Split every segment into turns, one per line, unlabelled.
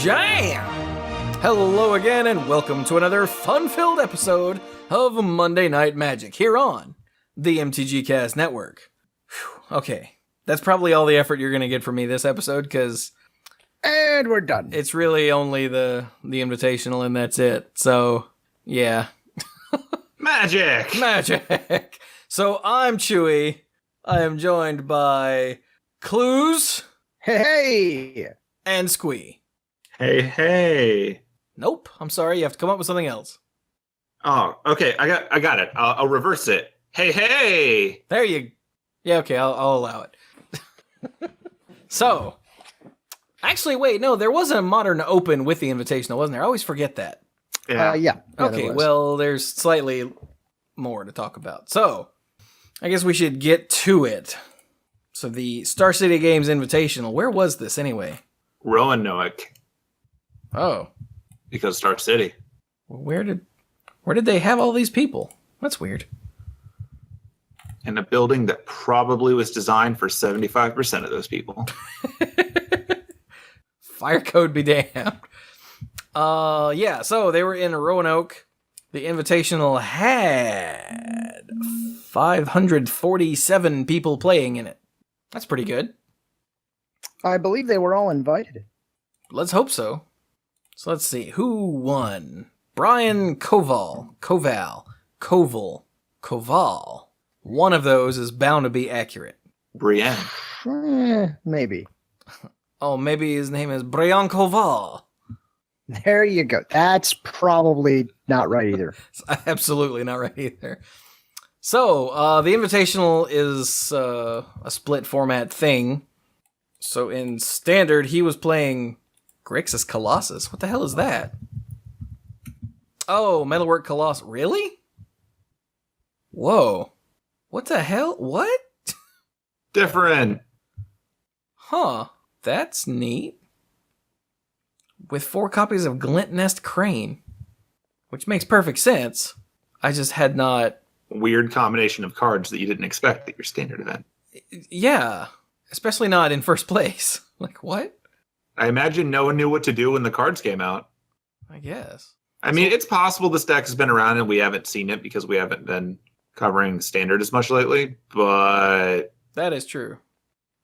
jam! Hello again, and welcome to another fun-filled episode of Monday Night Magic here on the MTG Cast Network. Whew, okay, that's probably all the effort you're going to get from me this episode, because...
And we're done.
It's really only the Invitational, and that's it. So, yeah. Magic! So, I'm Chewie. I am joined by Cluze.
Hey!
And Squee.
Hey.
Nope, I'm sorry, you have to come up with something else.
Oh, okay, I got it. I'll reverse it. Hey!
There you... Yeah, okay, I'll allow it. So... Actually, wait, no, there was a Modern Open with the Invitational, wasn't there? I always forget that.
Yeah.
Okay, well, there's slightly more to talk about. So, I guess we should get to it. So, the Star City Games Invitational, where was this anyway?
Roanoke.
Oh.
Because Star City.
Where did they have all these people? That's weird.
In a building that probably was designed for 75% of those people.
Fire code be damned. Yeah, so they were in Roanoke. The Invitational had 547 people playing in it. That's pretty good.
I believe they were all invited.
Let's hope so. So let's see. Who won? Brian Koval. One of those is bound to be accurate.
Brienne.
Maybe.
Oh, maybe his name is Brian Koval.
There you go. That's probably not right either.
It's absolutely not right either. So, the Invitational is a split format thing. So in Standard, he was playing Grixis Colossus. What the hell is that? Oh, Metalwork Colossus. Really? Whoa. What the hell? What?
Different.
Huh. That's neat. With 4 copies of Glint Nest Crane. Which makes perfect sense. I just had not...
Weird combination of cards that you didn't expect at your Standard event.
Yeah. Especially not in first place. Like, what?
I imagine no one knew what to do when the cards came out.
I guess.
I mean, it's possible this deck has been around and we haven't seen it because we haven't been covering Standard as much lately, but...
That is true.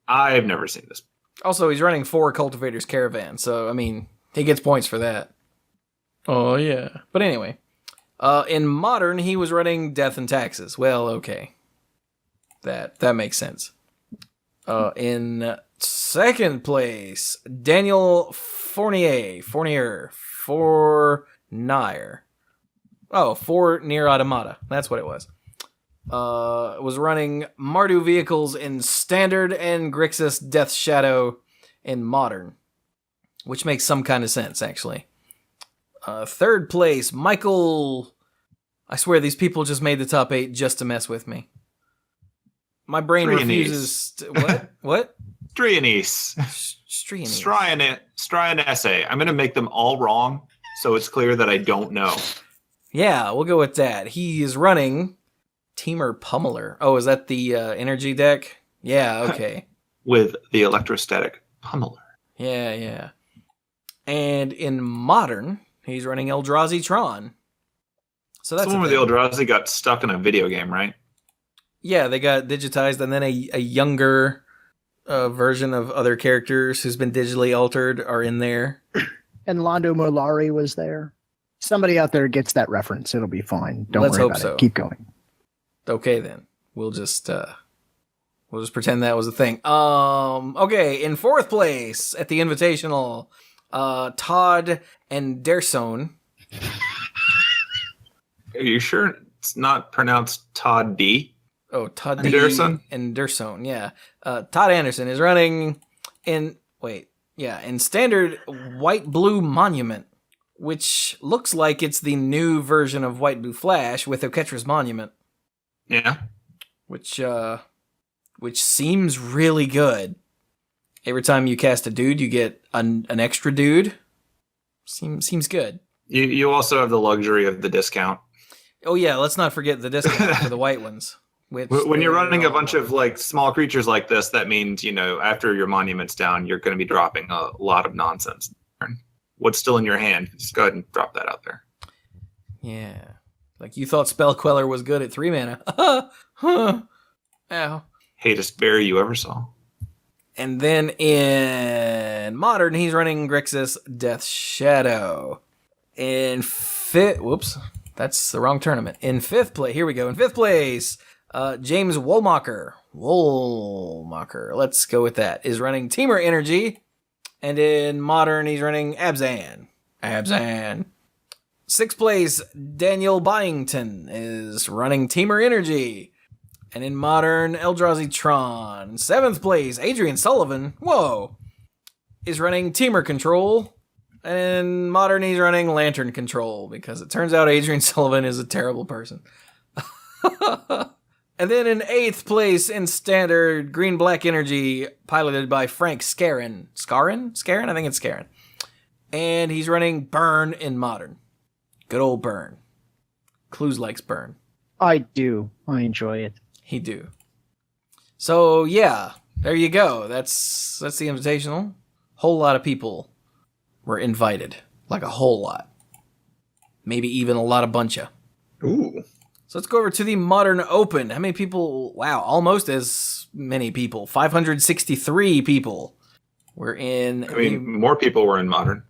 I've never seen this.
Also, he's running 4 Cultivator's Caravan, so, I mean, he gets points for that. Oh, yeah. But anyway, in Modern, he was running Death and Taxes. Well, okay. That makes sense. In second place, Daniel Fournier. Oh, Fournier Automata. That's what it was. Was running Mardu vehicles in Standard and Grixis Death Shadow in Modern, which makes some kind of sense, actually. Third place, Michael... I swear these people just made the top 8 just to mess with me. My brain refuses... What?
Strianese. Strianese. I'm going to make them all wrong, so it's clear that I don't know.
Yeah, we'll go with that. He is running... Teamer Pummeler. Oh, is that the energy deck? Yeah, okay.
With the electrostatic Pummeler.
Yeah. And in Modern, he's running Eldrazi Tron. So that's
someone with the Eldrazi got stuck in a video game, right?
Yeah, they got digitized, and then a younger version of other characters who's been digitally altered are in there.
And Londo Molari was there. Somebody out there gets that reference. It'll be fine. Let's worry about it. Keep going.
Okay, then. We'll just pretend that was a thing. Okay, in fourth place at the Invitational, Todd Anderson.
Are you sure it's not pronounced Todd D?
Oh, Todd
Anderson?
D. Anderson, yeah. Todd Anderson is running in Standard White-Blue Monument, which looks like it's the new version of White-Blue Flash with Oketra's Monument.
Yeah.
Which seems really good. Every time you cast a dude, you get an extra dude. Seems good.
You also have the luxury of the discount.
Oh yeah, let's not forget the discount for the white ones.
When you're running a bunch of like small creatures like this, that means, after your monument's down, you're going to be dropping a lot of nonsense. what's still in your hand. Just go ahead and drop that out there.
Yeah. Like you thought Spell Queller was good at 3 mana. Ow.
Hatest berry you ever saw.
And then in Modern, he's running Grixis Death Shadow. Whoops, that's the wrong tournament. In 5th place, here we go. In 5th place, James Woolmacher. Let's go with that. Is running Teamer Energy. And in Modern, he's running Abzan. 6th place, Daniel Byington is running Teamer Energy. And in Modern, Eldrazi Tron. 7th place, Adrian Sullivan, is running Teamer Control. And in Modern, he's running Lantern Control, because it turns out Adrian Sullivan is a terrible person. And then in 8th place in Standard, Green-Black Energy, piloted by Frank Scarron. Scarron? I think it's Scarron. And he's running Burn in Modern. Good old Burn. Cluze likes Burn.
I do. I enjoy it.
He do. So, yeah, there you go. That's the Invitational. Whole lot of people were invited. Like a whole lot. Maybe even a lot of buncha.
Ooh.
So let's go over to the Modern Open. How many people? Wow, almost as many people. 563 people were in.
I mean, more people were in Modern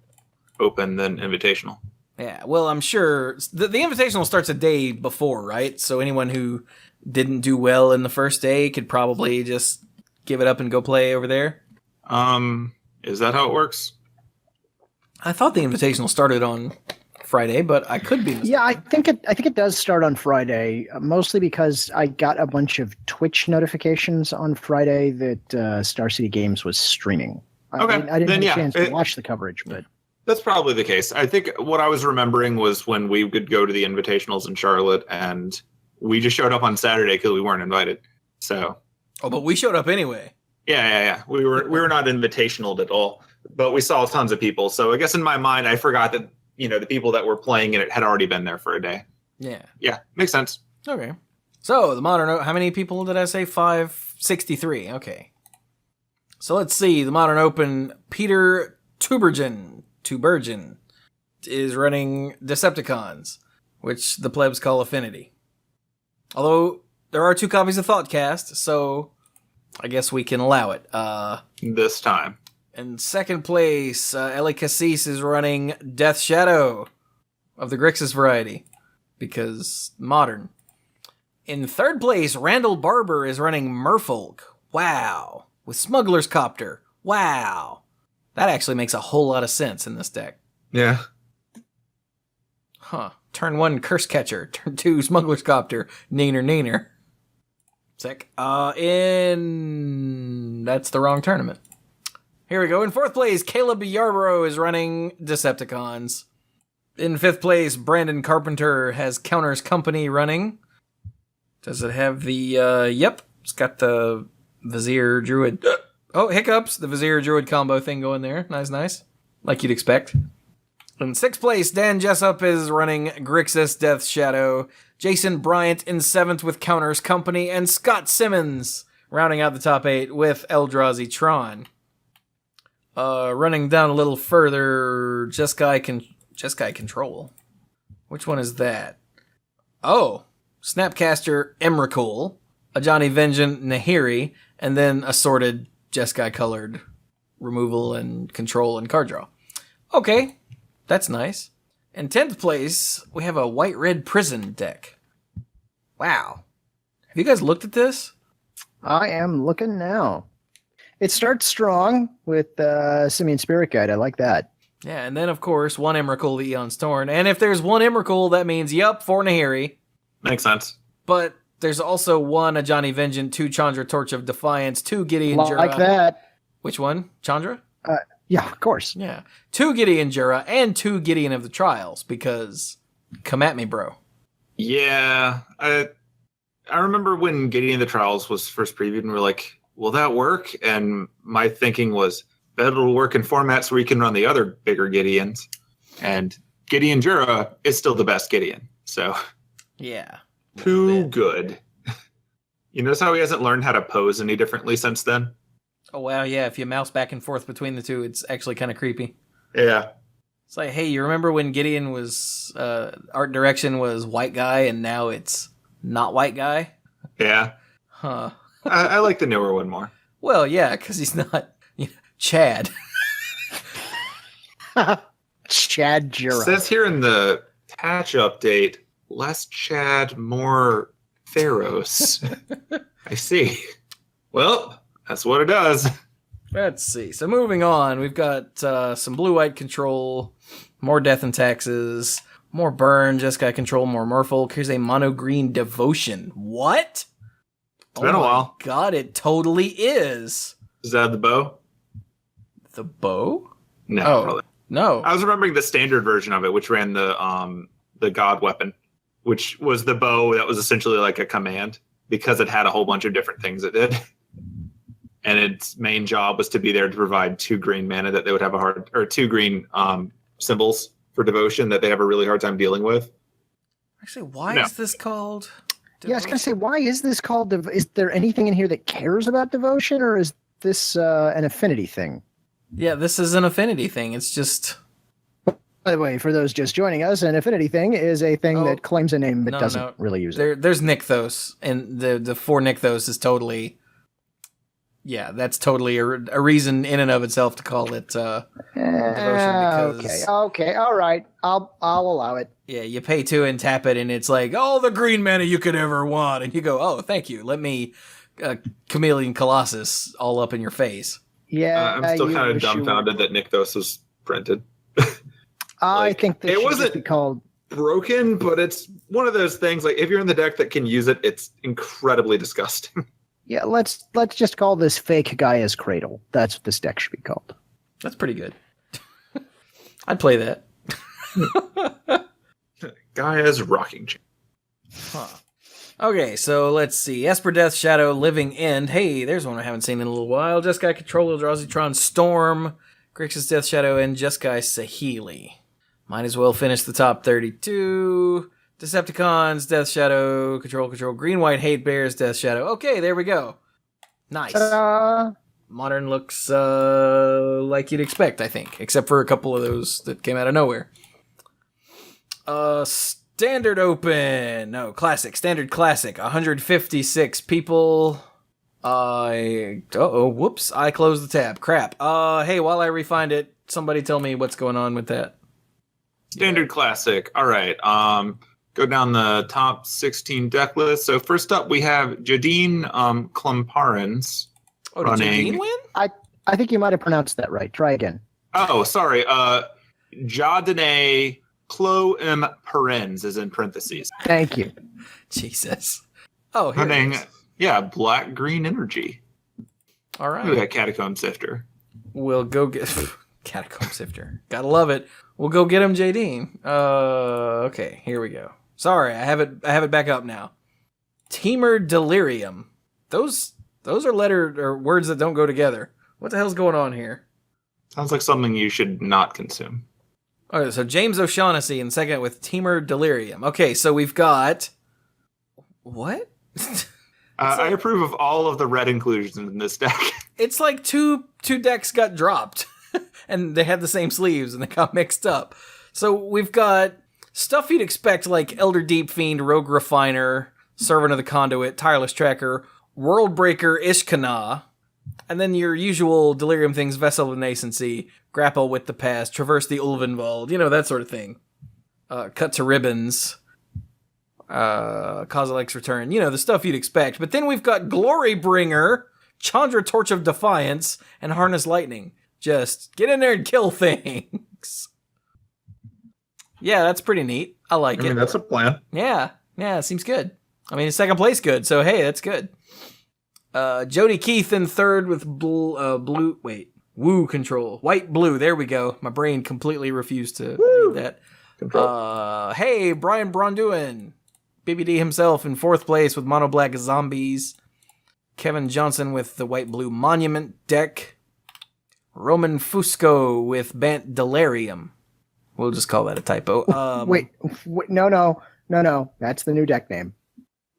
Open than Invitational.
Yeah, well, I'm sure the Invitational starts a day before, right? So anyone who didn't do well in the first day could probably just give it up and go play over there.
Is that how it works?
I thought the Invitational started on Friday, but I could be mistaken.
Yeah, I think it does start on Friday, mostly because I got a bunch of Twitch notifications on Friday that Star City Games was streaming.
Okay,
I didn't have a chance to watch the coverage, but
that's probably the case. I think what I was remembering was when we could go to the Invitationals in Charlotte, and we just showed up on Saturday because we weren't invited. So,
but we showed up anyway.
Yeah. We were not invitational at all, but we saw tons of people. So I guess in my mind, I forgot that the people that were playing in it had already been there for a day. Yeah, makes sense.
Okay. So the Modern, how many people did I say? 563. Okay. So let's see. The Modern Open, Peter Tubergen is running Decepticons, which the plebs call Affinity. Although there are 2 copies of Thoughtcast, so I guess we can allow it.
This time.
In 2nd place, Ellie Cassis is running Death Shadow of the Grixis variety, because Modern. In 3rd place, Randall Barber is running Merfolk. Wow. With Smuggler's Copter. Wow. That actually makes a whole lot of sense in this deck.
Yeah.
Huh. Turn 1, Curse Catcher. Turn 2, Smuggler's Copter. Neener. Sick. That's the wrong tournament. Here we go. In 4th place, Caleb Yarborough is running Decepticons. In 5th place, Brandon Carpenter has Counters Company running. Does it have the, yep. It's got the Vizier Druid. Oh, hiccups. The Vizier Druid combo thing going there. Nice. Like you'd expect. In 6th place, Dan Jessup is running Grixis Death Shadow. Jason Bryant in 7th with Counters Company. And Scott Simmons rounding out the top 8 with Eldrazi Tron. Running down a little further, Jeskai Control. Which one is that? Oh, Snapcaster Emrakul, Ajani Vengeant Nahiri, and then assorted Jeskai colored removal and control and card draw. Okay, that's nice. In 10th place, we have a white-red prison deck. Wow. Have you guys looked at this?
I am looking now. It starts strong with Simian Spirit Guide. I like that.
Yeah, and then, of course, 1 Emrakul, the Eon's Torn. And if there's 1 Emrakul, that means, 4 Nahiri.
Makes sense.
But there's also 1 Ajani Vengeant, 2 Chandra Torch of Defiance, 2 Gideon Jura.
Like that.
Which one? Chandra?
Yeah, of course.
Yeah. 2 Gideon Jura and 2 Gideon of the Trials, because come at me, bro.
Yeah. I remember when Gideon of the Trials was first previewed, and we're like, will that work? And my thinking was, bet it'll work in formats where you can run the other bigger Gideons. And Gideon Jura is still the best Gideon. So,
yeah.
Too good. You notice how he hasn't learned how to pose any differently since then?
Oh, wow, yeah. If you mouse back and forth between the two, it's actually kind of creepy.
Yeah.
It's like, hey, you remember when Gideon was art direction was white guy and now it's not white guy?
Yeah.
Huh.
I like the newer one more.
Well, yeah, because he's not Chad.
Chad Jura.
It says here in the patch update, less Chad, more Theros. I see. Well, that's what it does.
Let's see. So moving on, we've got some blue-white control, more death and taxes, more burn, Jeskai control, more merfolk. Here's a mono-green devotion. What?
It's been a while.
God, it totally is.
Is that the bow?
The bow?
No,
Oh,
probably.
no.
I was remembering the standard version of it, which ran the god weapon, which was the bow that was essentially like a command because it had a whole bunch of different things it did. And its main job was to be there to provide 2 green mana that they would have or 2 green symbols for devotion that they have a really hard time dealing with.
Actually, why is this called devotion?
Yeah, I was going to say, why is this called? Is there anything in here that cares about devotion, or is this an affinity thing?
Yeah, this is an affinity thing. It's just...
By the way, for those just joining us, an affinity thing is a thing that claims a name but doesn't really use it.
There's Nykthos, and the 4 Nykthos is totally... Yeah, that's totally a reason in and of itself to call it devotion. Because,
okay, all right. I'll allow it.
Yeah, you pay 2 and tap it, and it's like, all the green mana you could ever want. And you go, oh, thank you. Let me Chameleon Colossus all up in your face.
Yeah,
I'm still kind of dumbfounded that Nykthos was printed.
I think that
it wasn't
be called
broken, but it's one of those things. Like if you're in the deck that can use it, it's incredibly disgusting.
Yeah, let's just call this fake Gaia's Cradle. That's what this deck should be called.
That's pretty good. I'd play that.
Gaia's Rocking Chair.
Huh. Okay, so let's see. Esper Death Shadow Living End. Hey, there's one I haven't seen in a little while. Jeskai Control, Eldrazi Storm, Grixis Death Shadow, and Jeskai Saheeli. Might as well finish the top 32. Decepticons, Death Shadow, Control, Green White Hate Bears, Death Shadow. Okay, there we go. Nice. Modern looks like you'd expect, I think, except for a couple of those that came out of nowhere. Standard Open. No, Classic. Standard Classic. 156 people. Whoops. I closed the tab. Crap. Hey, while I refind it, somebody tell me what's going on with that.
Standard Classic. All right. Go down the top 16 deck list. So first up, we have Jadine Clemparens.
Oh, did Jadine win?
I think you might have pronounced that right. Try again.
Oh, sorry. Jadine Clemparens is in parentheses.
Thank you.
Jesus. Oh, here
Running,
it is.
Yeah, black-green energy.
All right.
Look at that Catacomb Sifter.
We'll go get... Catacomb Sifter. Gotta love it. We'll go get him, Jadine. Okay, here we go. Sorry, I have it back up now. Teamer Delirium. Those are words that don't go together. What the hell's going on here?
Sounds like something you should not consume.
Okay, so James O'Shaughnessy in second with Teamer Delirium. Okay, so we've got... What?
I approve of all of the red inclusions in this deck.
It's like two decks got dropped. And they had the same sleeves and they got mixed up. So we've got stuff you'd expect like Elder Deep Fiend, Rogue Refiner, Servant of the Conduit, Tireless Tracker, Worldbreaker, Ishkana, and then your usual Delirium things, Vessel of Nascency, Grapple with the Past, Traverse the Ulvenwald, that sort of thing. Cut to Ribbons, Kozilek's Return, the stuff you'd expect. But then we've got Glorybringer, Chandra Torch of Defiance, and Harness Lightning. Just get in there and kill things. Yeah, that's pretty neat. I like it.
I mean, that's a plan.
Yeah, it seems good. I mean, second place good, so hey, that's good. Jody Keith in third with Woo control. White-blue, there we go. My brain completely refused to read that.
Control.
Hey, Brian Bronduin. BBD himself in fourth place with Mono Black Zombies. Kevin Johnson with the White-blue Monument deck. Roman Fusco with Bant Delirium. We'll just call that a typo.
Wait, no. That's the new deck name.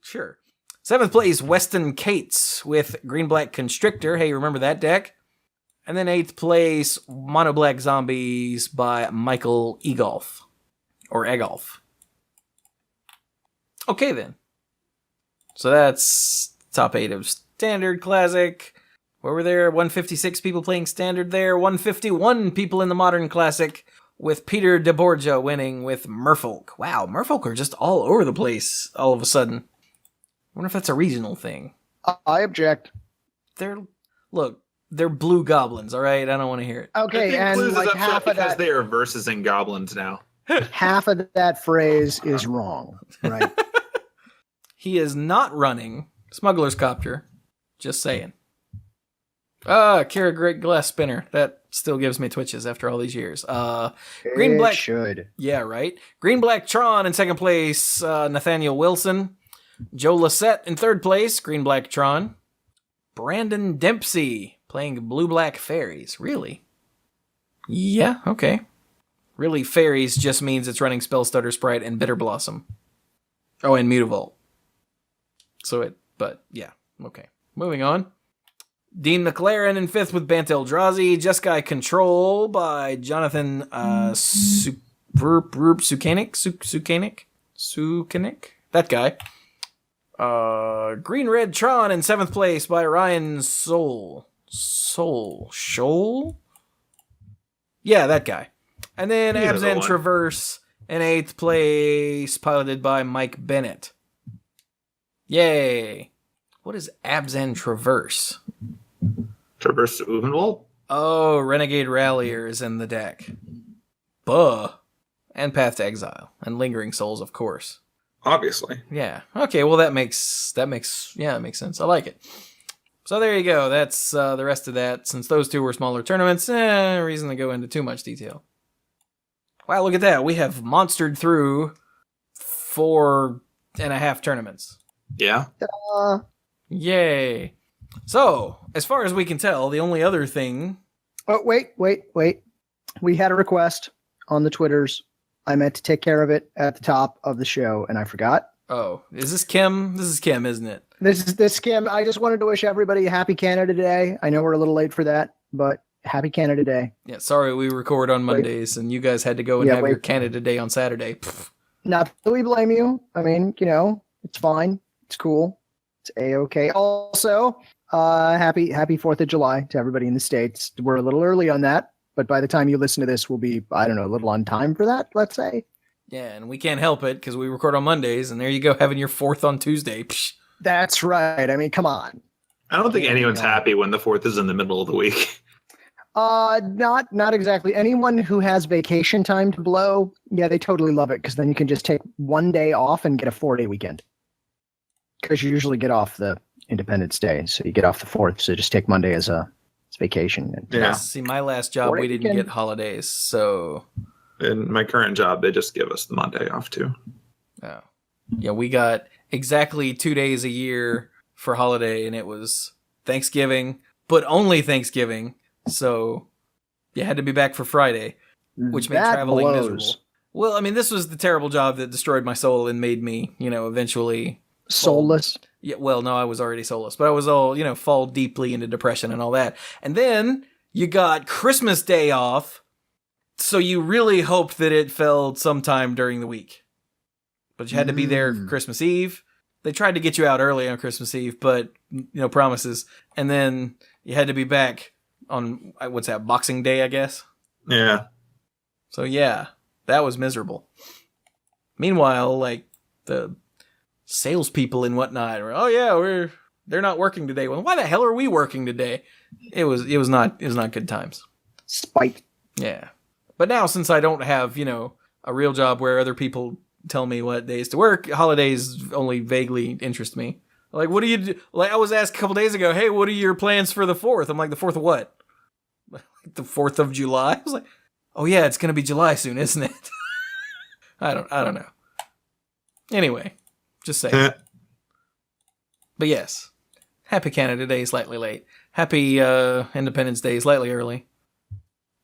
Sure. Seventh place, Weston Cates with Green-Black Constrictor. Hey, remember that deck? And then 8th place, Mono Black Zombies by Michael Egolf. Or Egolf. Okay, then. So that's top 8 of Standard Classic. Where were there? 156 people playing Standard there. 151 people in the Modern Classic. With Peter DeBorgia winning with Merfolk. Wow, Merfolk are just all over the place all of a sudden. I wonder if that's a regional thing.
I object.
They're blue goblins, all right? I don't want to hear it.
Okay, and
Cluze
like
is upset
half of
because
that,
they are verses and goblins now.
half of that phrase is wrong, right?
He is not running Smuggler's Copter. Just saying. Kira Great Glass Spinner. That still gives me twitches after all these years. Green Black
should.
Yeah, right. Green Black Tron in second place. Nathaniel Wilson. Joe Lassette in third place. Green Black Tron. Brandon Dempsey playing Blue Black Fairies. Really? Yeah, okay. Really, Fairies just means it's running Spellstutter Sprite and Bitter Blossom. Oh, and Mutavault. But yeah, okay. Moving on. Dean McLaren in fifth with Bant Eldrazi. Jeskai Control by Jonathan Sukanik? That guy. Green Red Tron in seventh place by Ryan Scholl? Yeah, that guy. And then
He's another
Abzan
one.
Traverse in eighth place, piloted by Mike Bennett. Yay. What is Abzan Traverse?
Traverse to Uvenwald?
Oh, Renegade Rallier is in the deck. Buh. And Path to Exile. And Lingering Souls, of course.
Obviously.
Yeah. Okay, well that makes sense. I like it. So there you go. That's the rest of that. Since those two were smaller tournaments, reason to go into too much detail. Wow, look at that. We have monstered through 4.5 tournaments.
Yeah.
Yay. So, as far as we can tell, the only other thing...
Oh, wait. We had a request on the Twitters. I meant to take care of it at the top of the show, and I forgot.
Oh, is this Kim? This is Kim, isn't it?
This is Kim. I just wanted to wish everybody a happy Canada Day. I know we're a little late for that, but happy Canada Day.
Yeah, sorry we record on Mondays, and you guys had to go and have your Canada Day on Saturday. Pfft.
Not that we blame you. I mean, it's fine. It's cool. It's A-okay. Also, happy 4th of July to everybody in the States. We're a little early on that, but by the time you listen to this, we'll be, I don't know, a little on time for that, let's say.
Yeah, and we can't help it because we record on Mondays, and there you go, having your 4th on Tuesday. Psh.
That's right. I mean, come on.
I don't think anyone's happy when the 4th is in the middle of the week.
Not exactly. Anyone who has vacation time to blow, yeah, they totally love it because then you can just take one day off and get a 4-day weekend. Because you usually get off the Independence Day, so you get off the 4th. So just take Monday as vacation. And,
Yeah.
See, my last job, we didn't get holidays, so...
In my current job, they just give us the Monday off too.
Oh. Yeah, we got exactly 2 days a year for holiday, and it was Thanksgiving, but only Thanksgiving. So you had to be back for Friday, which made traveling miserable. Well, I mean, this was the terrible job that destroyed my soul and made me, eventually...
Soulless?
Yeah, well, no, I was already soulless, but I was all, fall deeply into depression and all that. And then you got Christmas Day off, so you really hoped that it fell sometime during the week. But you had to be there Christmas Eve. They tried to get you out early on Christmas Eve, but, promises. And then you had to be back on, what's that, Boxing Day, I guess?
Yeah.
So, yeah, that was miserable. Meanwhile, the salespeople and whatnot were, oh, yeah, they're not working today. Well, why the hell are we working today? It was not good times.
Spite.
Yeah. But now, since I don't have, a real job where other people tell me what days to work, holidays only vaguely interest me. Like, what do you do? Like, I was asked a couple days ago, hey, what are your plans for the 4th? I'm like, the 4th of what? The 4th of July? I was like, oh yeah, it's going to be July soon, isn't it? I don't know. Anyway, just saying. But yes, happy Canada Day, slightly late. Happy Independence Day, slightly early.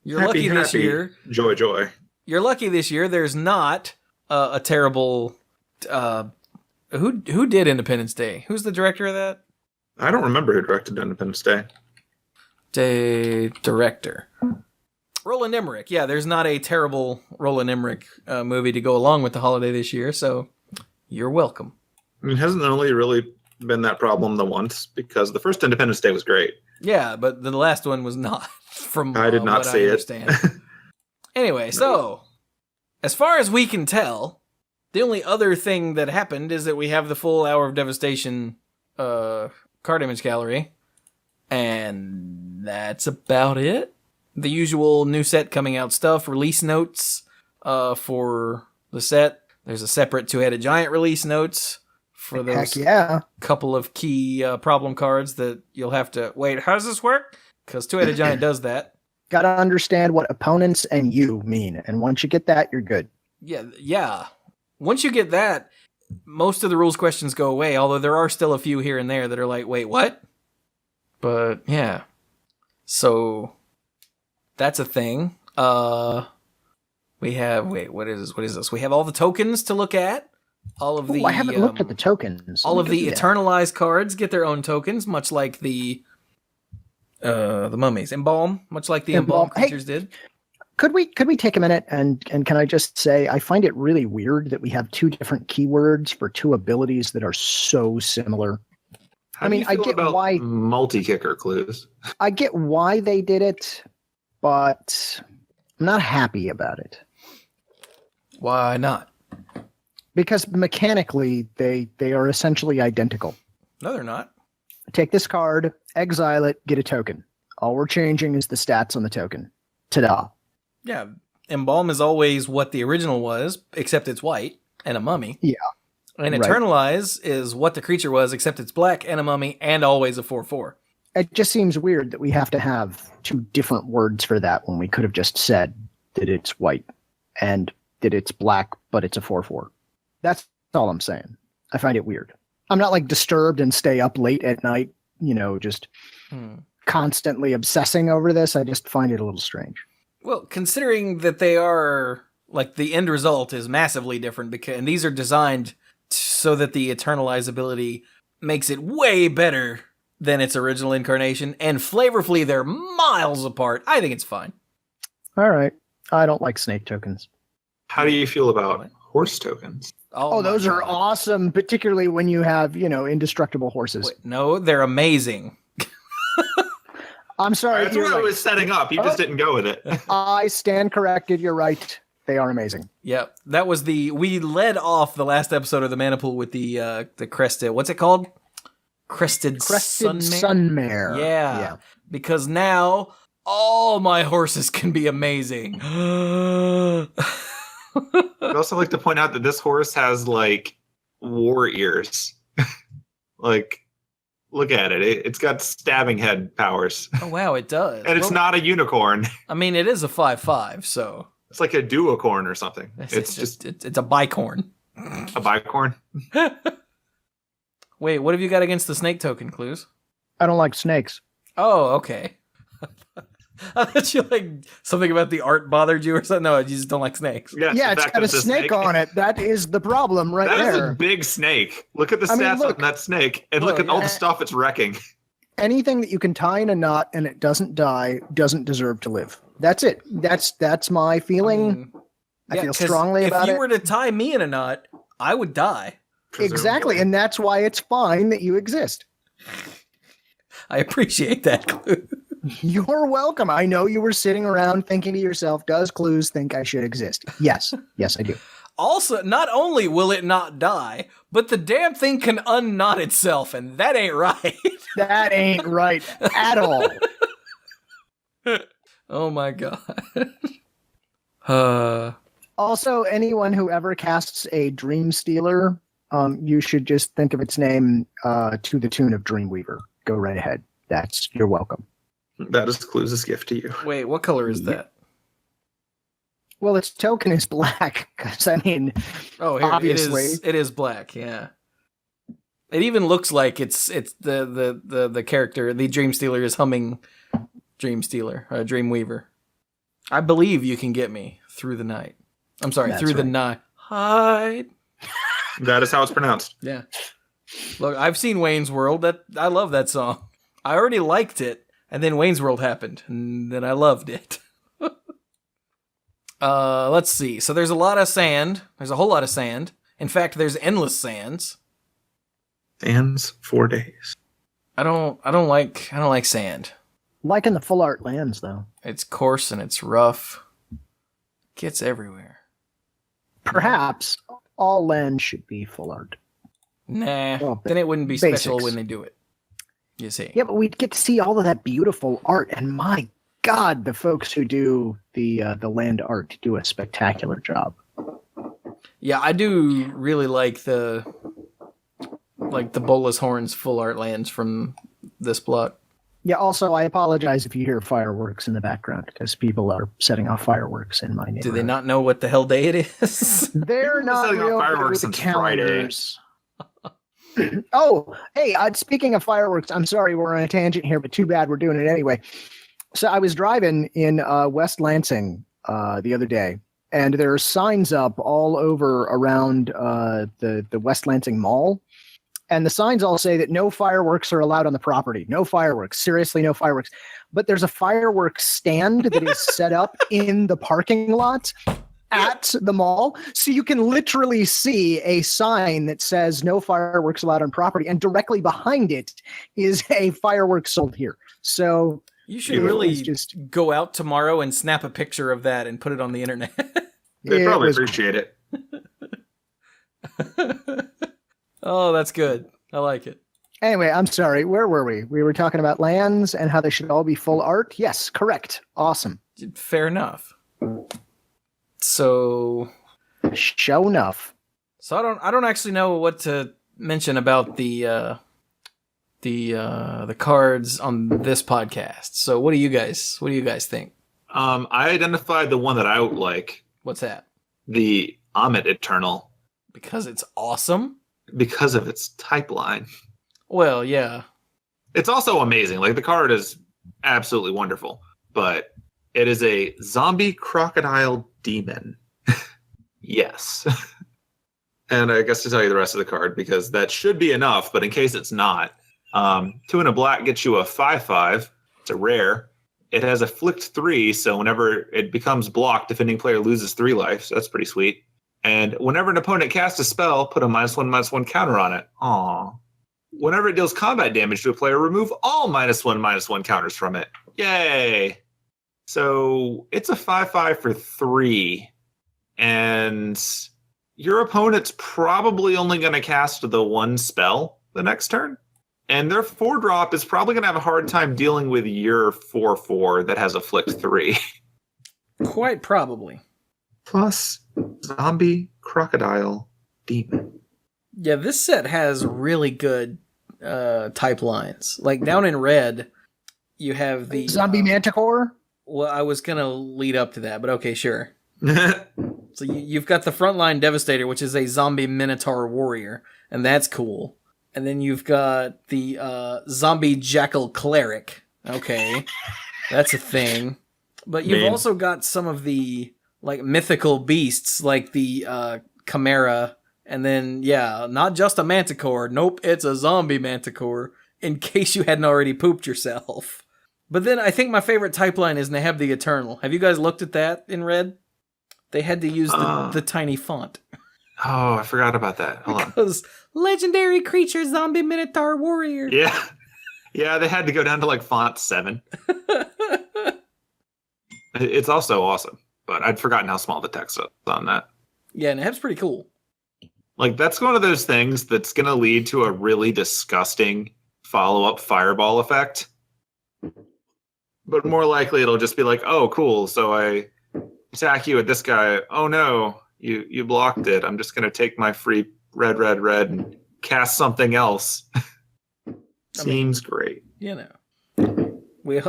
You're lucky this year.
Joy.
You're lucky this year. There's not a terrible. Who did Independence Day? Who's the director of that?
I don't remember who directed Independence Day.
Director. Roland Emmerich. Yeah, there's not a terrible Roland Emmerich movie to go along with the holiday this year, so you're welcome.
I mean, hasn't there only really been that problem the once? Because the first Independence Day was great.
Yeah, but the last one was not, from
I did not
what
see
I
it.
understand. Anyway, so, as far as we can tell, the only other thing that happened is that we have the full Hour of Devastation card image gallery, and that's about it. The usual new set coming out stuff, release notes for the set. There's a separate two-headed giant release notes for those
Heck yeah.
couple of key problem cards that you'll have to... Wait, how does this work? Because two-headed giant does that.
Got to understand what opponents and you mean. And once you get that, you're good.
Yeah. Once you get that, most of the rules questions go away, although there are still a few here and there that are like, wait, what? But, yeah. So, that's a thing. We have... Wait, what is this? We have all the tokens to look at. All of the...
I haven't looked at the tokens.
All of the Eternalized cards get their own tokens, much like the mummies. Embalm, much like the Embalm creatures did.
Could we take a minute and can I just say I find it really weird that we have two different keywords for two abilities that are so similar.
How do you feel about
why
multi-kicker Cluze?
I get why they did it, but I'm not happy about it.
Why not?
Because mechanically they are essentially identical.
No, they're not.
Take this card, exile it, get a token. All we're changing is the stats on the token. Ta-da.
Yeah, Embalm is always what the original was, except it's white and a mummy.
Yeah.
And
Right.
Eternalize is what the creature was, except it's black and a mummy and always a 4/4.
It just seems weird that we have to have two different words for that when we could have just said that it's white and that it's black, but it's a 4/4. That's all I'm saying. I find it weird. I'm not like disturbed and stay up late at night, just constantly obsessing over this. I just find it a little strange.
Well, considering that they are, like, the end result is massively different, and these are designed so that the Eternalize ability makes it way better than its original incarnation, and flavorfully they're miles apart, I think it's fine.
All right. I don't like snake tokens.
How do you feel about horse tokens?
Oh, those are awesome, particularly when you have, indestructible horses.
Wait, no, they're amazing.
I'm sorry.
That's what I was setting up. You just didn't go with it.
I stand corrected. You're right. They are amazing.
Yeah, that was we led off the last episode of the Mana Pool with the crested, what's it called? Crested
Sunmare.
Yeah, because now all my horses can be amazing.
I'd also like to point out that this horse has, war ears. Look at it. It's got stabbing head powers.
Oh, wow, it does.
And it's not a unicorn.
I mean, it is a 5/5, so...
It's like a duocorn or something. It's
a bicorn.
A bicorn?
Wait, what have you got against the snake token, Cluze?
I don't like snakes.
Oh, okay. I thought you something about the art bothered you or something. No, you just don't like snakes.
Yeah, it's got a snake on it. That is the problem right there.
That is a big snake. Look at the stats on that snake, and look at all the stuff it's wrecking.
Anything that you can tie in a knot and it doesn't die doesn't deserve to live. That's it. That's my feeling. I feel strongly about it.
If you were to tie me in a knot, I would die.
Exactly, and that's why it's fine that you exist.
I appreciate that, Cluze.
You're welcome. I know you were sitting around thinking to yourself, does Cluze think I should exist? Yes. Yes, I do.
Also, not only will it not die, but the damn thing can unknot itself, and that ain't right.
That ain't right at all.
Oh my god.
Also, anyone who ever casts a Dream Stealer, you should just think of its name to the tune of Dreamweaver. Go right ahead. You're welcome.
That is Cluze's gift to you.
Wait, what color is that?
Well, its token is black, because obviously
it is black. Yeah, it even looks like it's the character, the Dream Stealer is humming Dream Stealer, Dreamweaver. I believe you can get me through the night. I'm sorry, through the night. Hide.
That is how it's pronounced.
Yeah. Look, I've seen Wayne's World. I love that song. I already liked it And then Wayne's World happened, and then I loved it. Let's see. So there's a lot of sand. There's a whole lot of sand. In fact, there's endless sands.
Sands 4 days.
I don't like sand.
Liking the full art lands, though.
It's coarse and it's rough. Gets everywhere.
Perhaps all lands should be full art.
Nah,
Well,
then it wouldn't be special
basics.
when they do it. You see.
Yeah, but we'd get to see all of that beautiful art, and my God, the folks who do the land art do a spectacular job.
Yeah, I do really like the Bolus Horns full art lands from this block.
Yeah, also, I apologize if you hear fireworks in the background, because people are setting off fireworks in my neighborhood.
Do they not know what the hell day it is?
They're not
setting off
real
fireworks
good with the
since Friday.
calendars. Oh, hey, speaking of fireworks, I'm sorry we're on a tangent here, but too bad we're doing it anyway. So I was driving in West Lansing the other day, and there are signs up all over around the West Lansing Mall. And the signs all say that no fireworks are allowed on the property. No fireworks. Seriously, no fireworks. But there's a fireworks stand that is set up in the parking lot at the mall. So you can literally see a sign that says no fireworks allowed on property. And directly behind it is a fireworks sold here. So
You should really
just
go out tomorrow and snap a picture of that and put it on the internet.
They
it
probably
was-
appreciate it.
Oh, that's good. I like it.
Anyway, I'm sorry. Where were we? We were talking about lands and how they should all be full art. Yes, correct. Awesome.
Fair enough. So
Show enough.
I don't actually know what to mention about the cards on this podcast. So what do you guys think?
I identified the one that I would like,
What's that?
the Amit Eternal,
Because it's awesome?
because of its type line.
Well, yeah.
It's also amazing. Like, the card is absolutely wonderful, but it is a zombie crocodile demon. Yes. And I guess to tell you the rest of the card, because that should be enough, but in case it's not, 2 and a black gets you a 5/5. It's a rare. It has afflict 3, so whenever it becomes blocked, defending player loses 3 life, so that's pretty sweet. And whenever an opponent casts a spell, put a -1/-1 counter on it. Aww. Whenever it deals combat damage to a player, remove all -1/-1 counters from it. Yay! So it's a 5/5 for 3. And your opponent's probably only going to cast the 1 spell the next turn. And their 4-drop is probably going to have a hard time dealing with your 4/4 that has afflict 3.
Quite probably.
Plus, zombie crocodile demon.
Yeah, this set has really good type lines. Like down in red, you have the
Zombie Manticore?
Well, I was gonna lead up to that, but okay, sure. So you've got the frontline Devastator, which is a zombie Minotaur warrior, and that's cool. And then you've got the zombie Jackal Cleric. Okay, that's a thing. But you've
Man.
also got some of the like mythical beasts, like the Chimera, and then not just a Manticore. Nope, it's a zombie Manticore. In case you hadn't already pooped yourself. But then I think my favorite type line is they have the Eternal. Have you guys looked at that in red? They had to use the tiny font.
Oh, I forgot about that. Hold on.
Because legendary creature zombie Minotaur warrior.
Yeah. Yeah, they had to go down to like font 7. It's also awesome, but I'd forgotten how small the text was on that.
Yeah, and it's pretty cool.
Like, that's one of those things that's going to lead to a really disgusting follow-up fireball effect. But more likely it'll just be like, oh, cool, so I attack you at this guy. Oh no, you blocked it. I'm just going to take my free red and cast something else. Seems great.
You know. We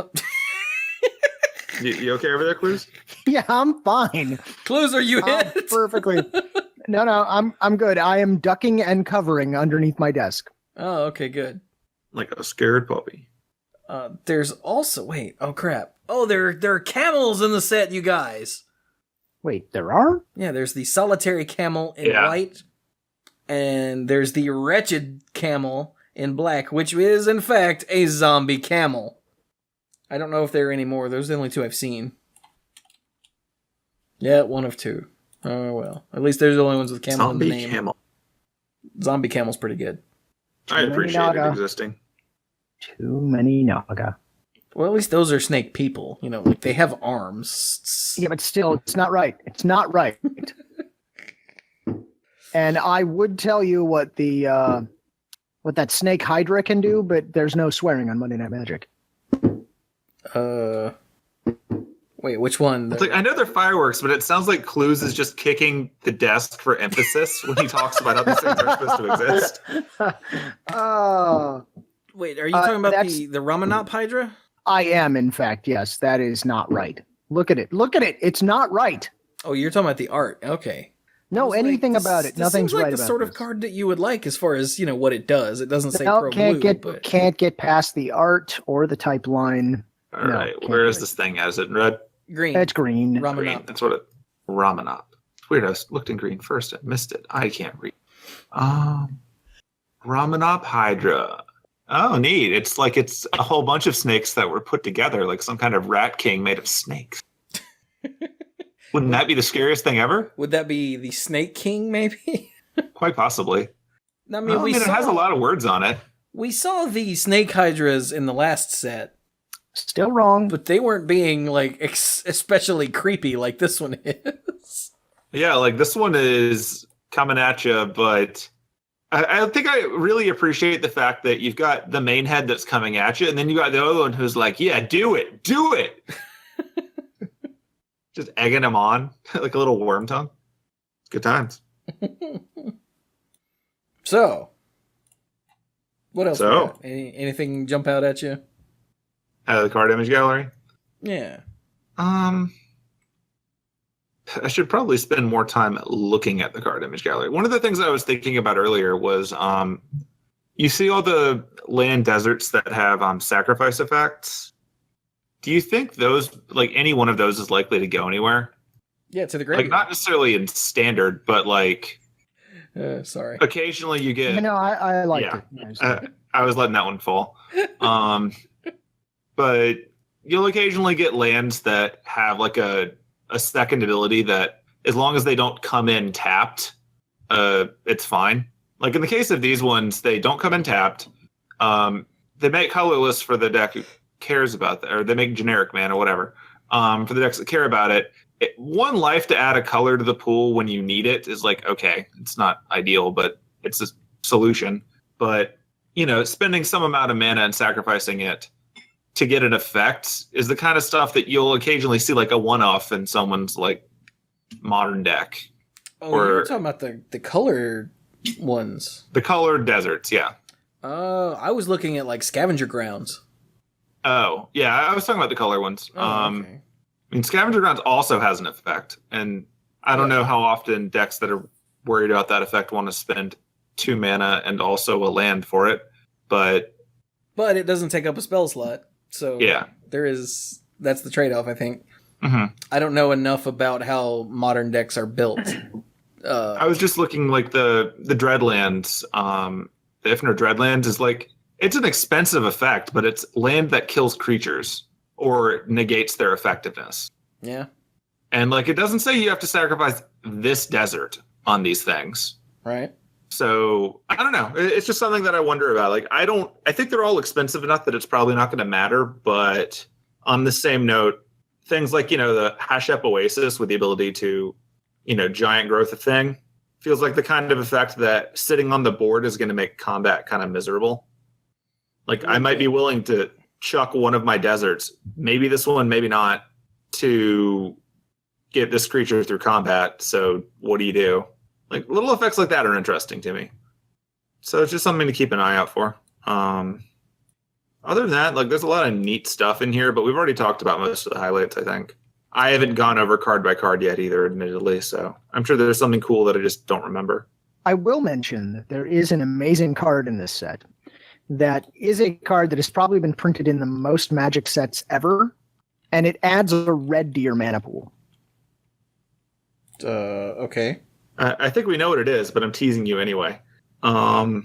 You okay over there, Cluze?
Yeah, I'm fine.
Cluze, are you
I'm
hit?
perfectly. No, I'm good. I am ducking and covering underneath my desk.
Oh, okay, good.
Like a scared puppy.
There's also oh crap. Oh, there are camels in the set, you guys.
Wait, there are?
Yeah, there's the solitary camel in
Yeah.
white, and there's the wretched camel in black, which is in fact a zombie camel. I don't know if there are any more. Those are the only 2 I've seen. Yeah, 1 of 2. Oh, well. At least there's the only ones with camel in the name.
Camel.
Zombie camel's pretty good.
I appreciate it existing.
Too many Naga.
Well, at least those are snake people. You know, like they have arms.
Yeah, but still, it's not right. It's not right. And I would tell you what that snake Hydra can do, but there's no swearing on Monday Night Magic.
Wait, which one?
It's like, I know they're fireworks, but it sounds like Cluze is just kicking the desk for emphasis when he talks about how these things are supposed to exist.
Wait, are you talking about the Ramanop Hydra?
I am, in fact, yes. That is not right. Look at it. Look at it. It's not right.
Oh, you're talking about the art. Okay.
No, anything about it. Nothing's right about it. This seems like
the sort of card that you would like as far as, what it does. It doesn't say
pro
blue,
but... Can't get past the art or the type line.
All right. Where is this thing? Is it in red?
Green.
It's green.
Ramanop.
Green. That's what it... Ramanop. It's weird. I looked in green first. I missed it. I can't read. Ramanop Hydra. Oh, neat. It's like it's a whole bunch of snakes that were put together, like some kind of rat king made of snakes. Wouldn't that be the scariest thing ever?
Would that be the Snake King, maybe?
Quite possibly.
I mean,
it has a lot of words on it.
We saw the Snake Hydras in the last set.
Still wrong.
But they weren't being, especially creepy like this one is.
Yeah, like this one is coming at you, but I think I really appreciate the fact that you've got the main head that's coming at you, and then you got the other one who's like, yeah, do it. Just egging him on like a little worm tongue. Good times.
So, what else? Anything jump out at you?
Out of the card image gallery?
Yeah.
I should probably spend more time looking at the card image gallery. One of the things I was thinking about earlier was you see all the land deserts that have sacrifice effects? Do you think those, any one of those is likely to go anywhere?
Yeah, to the graveyard.
Not necessarily in standard, but
sorry.
Occasionally you get...
I liked it.
I was letting that one fall. But you'll occasionally get lands that have a second ability that, as long as they don't come in tapped, it's fine. Like in the case of these ones, they don't come in tapped. They make colorless for the deck who cares about that, or they make generic mana, whatever. For the decks that care about it, 1 life to add a color to the pool when you need it is okay. It's not ideal, but it's a solution. But spending some amount of mana and sacrificing it to get an effect is the kind of stuff that you'll occasionally see a one-off in someone's modern deck.
Oh, you're talking about the color ones.
The colored deserts, yeah.
I was looking at scavenger grounds.
Oh, yeah, I was talking about the color ones.
Okay.
I mean, Scavenger Grounds also has an effect, and I don't know how often decks that are worried about that effect want to spend 2 mana and also a land for it, but
it doesn't take up a spell slot, so
yeah,
that's the trade-off, I think.
Mm-hmm.
I don't know enough about how modern decks are built.
I was just looking the Dreadlands. The Ifnir Dreadlands is it's an expensive effect, but it's land that kills creatures or negates their effectiveness.
Yeah.
And it doesn't say you have to sacrifice this desert on these things.
Right.
So I don't know. It's just something that I wonder about. I think they're all expensive enough that it's probably not going to matter. But on the same note, things like, the Hashep Oasis with the ability to, giant growth a thing feels like the kind of effect that sitting on the board is going to make combat kind of miserable. I might be willing to chuck one of my deserts, maybe this one, maybe not, to get this creature through combat. So what do you do? Little effects like that are interesting to me. So it's just something to keep an eye out for. Other than that, there's a lot of neat stuff in here, but we've already talked about most of the highlights, I think. I haven't gone over card by card yet either, admittedly, so I'm sure there's something cool that I just don't remember.
I will mention that there is an amazing card in this set that is a card that has probably been printed in the most Magic sets ever, and it adds a red to your mana pool.
Okay.
I think we know what it is, but I'm teasing you anyway.
Really,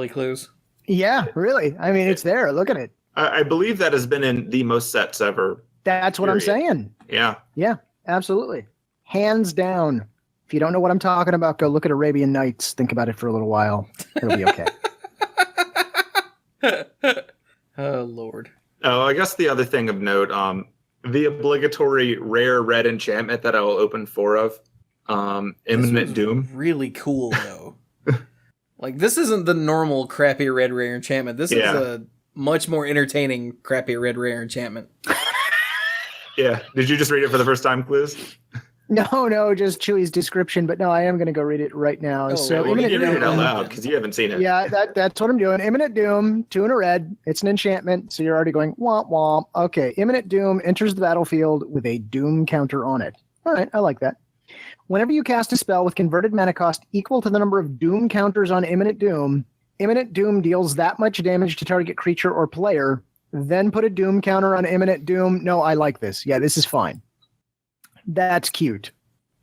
Cluze?
Yeah, really. I mean, it's there. Look at it.
I believe that has been in the most sets ever.
That's what I'm saying.
Yeah.
Yeah, absolutely. Hands down. If you don't know what I'm talking about, go look at Arabian Nights. Think about it for a little while. It'll be okay.
Oh, Lord.
Oh, I guess the other thing of note, the obligatory rare red enchantment that I will open 4 of, Imminent Doom.
Really cool, though. Like, this isn't the normal crappy red rare enchantment. This is a much more entertaining crappy red rare enchantment.
Yeah. Did you just read it for the first time, Cluze?
No, just Chewie's description. But no, I am going to go read it right now.
So you read it out loud because you haven't seen it.
Yeah, that's what I'm doing. Imminent Doom, 2 and a red. It's an enchantment, so you're already going womp womp. Okay, Imminent Doom enters the battlefield with a Doom counter on it. All right, I like that. Whenever you cast a spell with converted mana cost equal to the number of Doom counters on Imminent Doom deals that much damage to target creature or player. Then put a Doom counter on Imminent Doom. No, I like this. Yeah, this is fine. That's cute.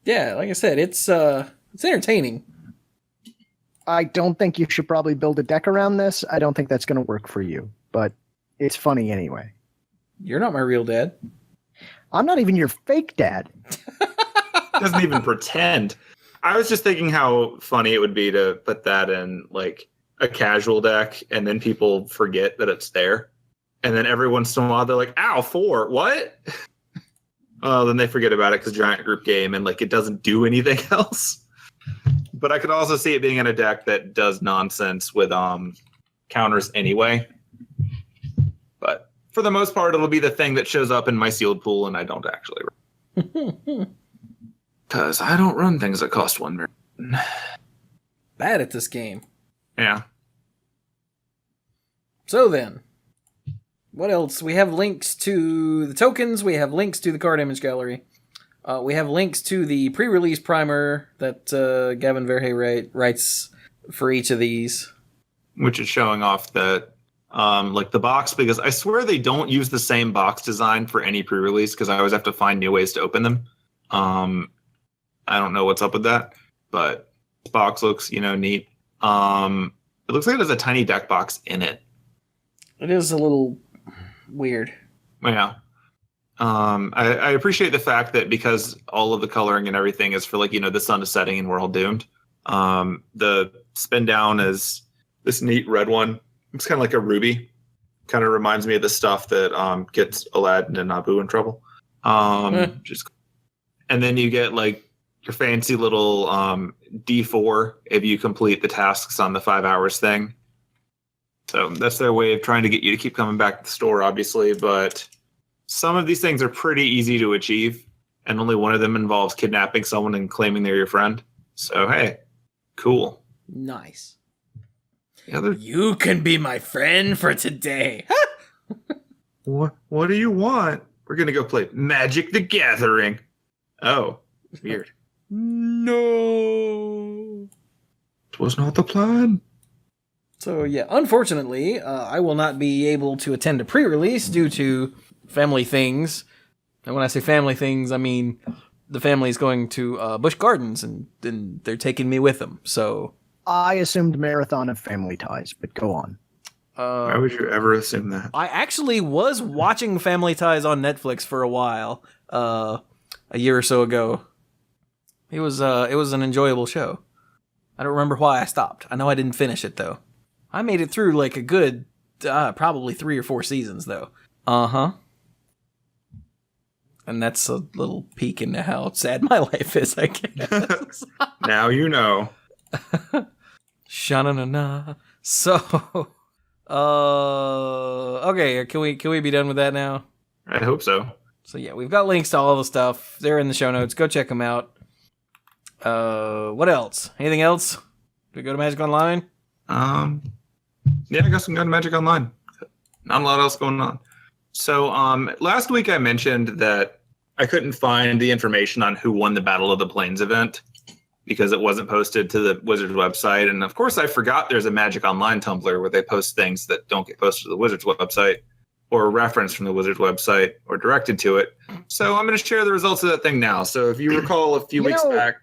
Yeah, like I said, it's entertaining.
I don't think you should probably build a deck around this. I don't think that's going to work for you, but it's funny anyway.
You're not my real dad.
I'm not even your fake dad.
Doesn't even pretend. I was just thinking how funny it would be to put that in like a casual deck, and then people forget that it's there, and then every once in a while they're like, "Ow, 4, what?" Then they forget about it because giant group game, and like it doesn't do anything else. But I could also see it being in a deck that does nonsense with counters anyway. But for the most part, it'll be the thing that shows up in my sealed pool, and I don't actually run. Because I don't run things that cost 1 million.
Bad at this game.
Yeah.
So then, what else? We have links to the tokens. We have links to the card image gallery. We have links to the pre-release primer that Gavin Verhey writes for each of these.
Which is showing off that, like the box, because I swear they don't use the same box design for any pre-release, because I always have to find new ways to open them. I don't know what's up with that, but this box looks, neat. It looks like it has a tiny deck box in it.
It is a little weird.
Yeah. I appreciate the fact that because all of the coloring and everything is for the sun is setting and we're all doomed. The spin down is this neat red one. It's kind of like a ruby. Kind of reminds me of the stuff that gets Aladdin and Naboo in trouble. And then you get your fancy little D4 if you complete the tasks on the 5 hours thing. So that's their way of trying to get you to keep coming back to the store, obviously. But some of these things are pretty easy to achieve, and only one of them involves kidnapping someone and claiming they're your friend. So, hey, cool.
Nice.
You
can be my friend for today.
What do you want? We're going to go play Magic the Gathering. Oh, weird.
No.
It was not the plan.
So, yeah, unfortunately, I will not be able to attend a pre-release due to family things. And when I say family things, I mean the family's going to Busch Gardens, and they're taking me with them. So
I assumed marathon of family ties, but go on.
Why would you ever assume that?
I actually was watching Family Ties on Netflix for a while, a year or so ago. It was an enjoyable show. I don't remember why I stopped. I know I didn't finish it, though. I made it through a good, probably 3 or 4 seasons, though. Uh-huh. And that's a little peek into how sad my life is, I guess.
Now you know.
Sha-na-na-na. So, okay, can we be done with that now?
I hope so.
So yeah, we've got links to all the stuff. They're in the show notes. Go check them out. What else? Anything else? Do we go to Magic Online?
Yeah, I guess we can go to Magic Online. Not a lot else going on. So, last week I mentioned that I couldn't find the information on who won the Battle of the Plains event because it wasn't posted to the Wizards website. And of course, I forgot there's a Magic Online Tumblr where they post things that don't get posted to the Wizards website or referenced from the Wizards website or directed to it. So I'm going to share the results of that thing now. So if you recall a few weeks back.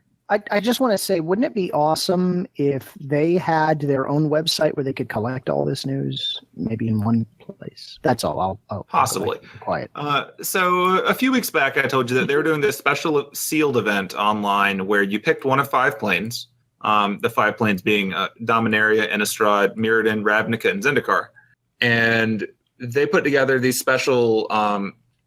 I just want to say, wouldn't it be awesome if they had their own website where they could collect all this news, maybe in one place? That's all. I'll
Possibly.
be quiet.
So a few weeks back, I told you that they were doing this special sealed event online where you picked one of 5 planes. The 5 planes being Dominaria, Innistrad, Mirrodin, Ravnica, and Zendikar. And they put together these special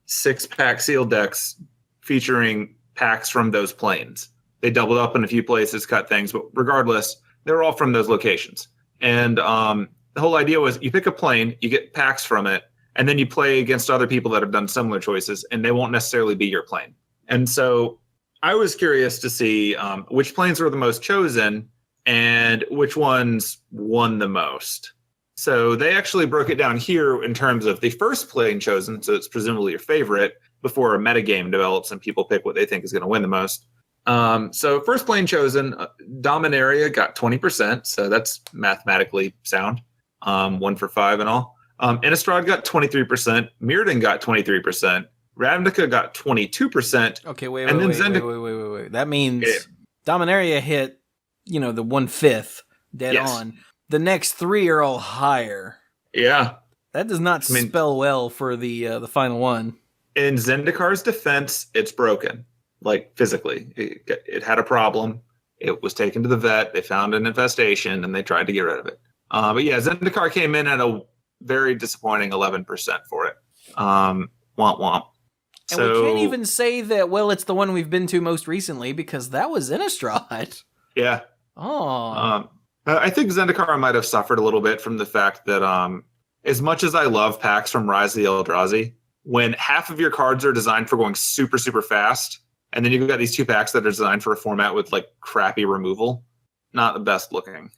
6-pack sealed decks featuring packs from those planes. They doubled up in a few places, cut things, but regardless, they were all from those locations. And the whole idea was you pick a plane, you get packs from it, and then you play against other people that have done similar choices, and they won't necessarily be your plane. And so I was curious to see which planes were the most chosen and which ones won the most. So they actually broke it down here in terms of the first plane chosen, so it's presumably your favorite, before a metagame develops and people pick what they think is going to win the most. So first plane chosen, Dominaria got 20%, so that's mathematically sound. 1 for 5 and all. Innistrad got 23%, Mirrodin got 23%, Ravnica got 22%.
Okay, wait. That means Dominaria hit, the 1/5 dead on. The next 3 are all higher.
Yeah.
That does not spell well for the final one.
In Zendikar's defense, it's broken. Like physically, it had a problem. It was taken to the vet. They found an infestation and they tried to get rid of it. But yeah, Zendikar came in at a very disappointing 11% for it. Womp womp.
And we can't even say that, well, it's the one we've been to most recently because that was Innistrad.
Yeah.
Oh.
I think Zendikar might have suffered a little bit from the fact that as much as I love packs from Rise of the Eldrazi, when half of your cards are designed for going super, super fast, and then you've got these 2 packs that are designed for a format with like crappy removal, not the best looking.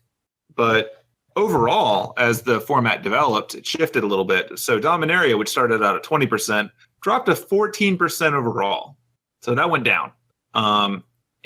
But overall, as the format developed, it shifted a little bit. So Dominaria, which started out at 20%, dropped to 14% overall. So that went down.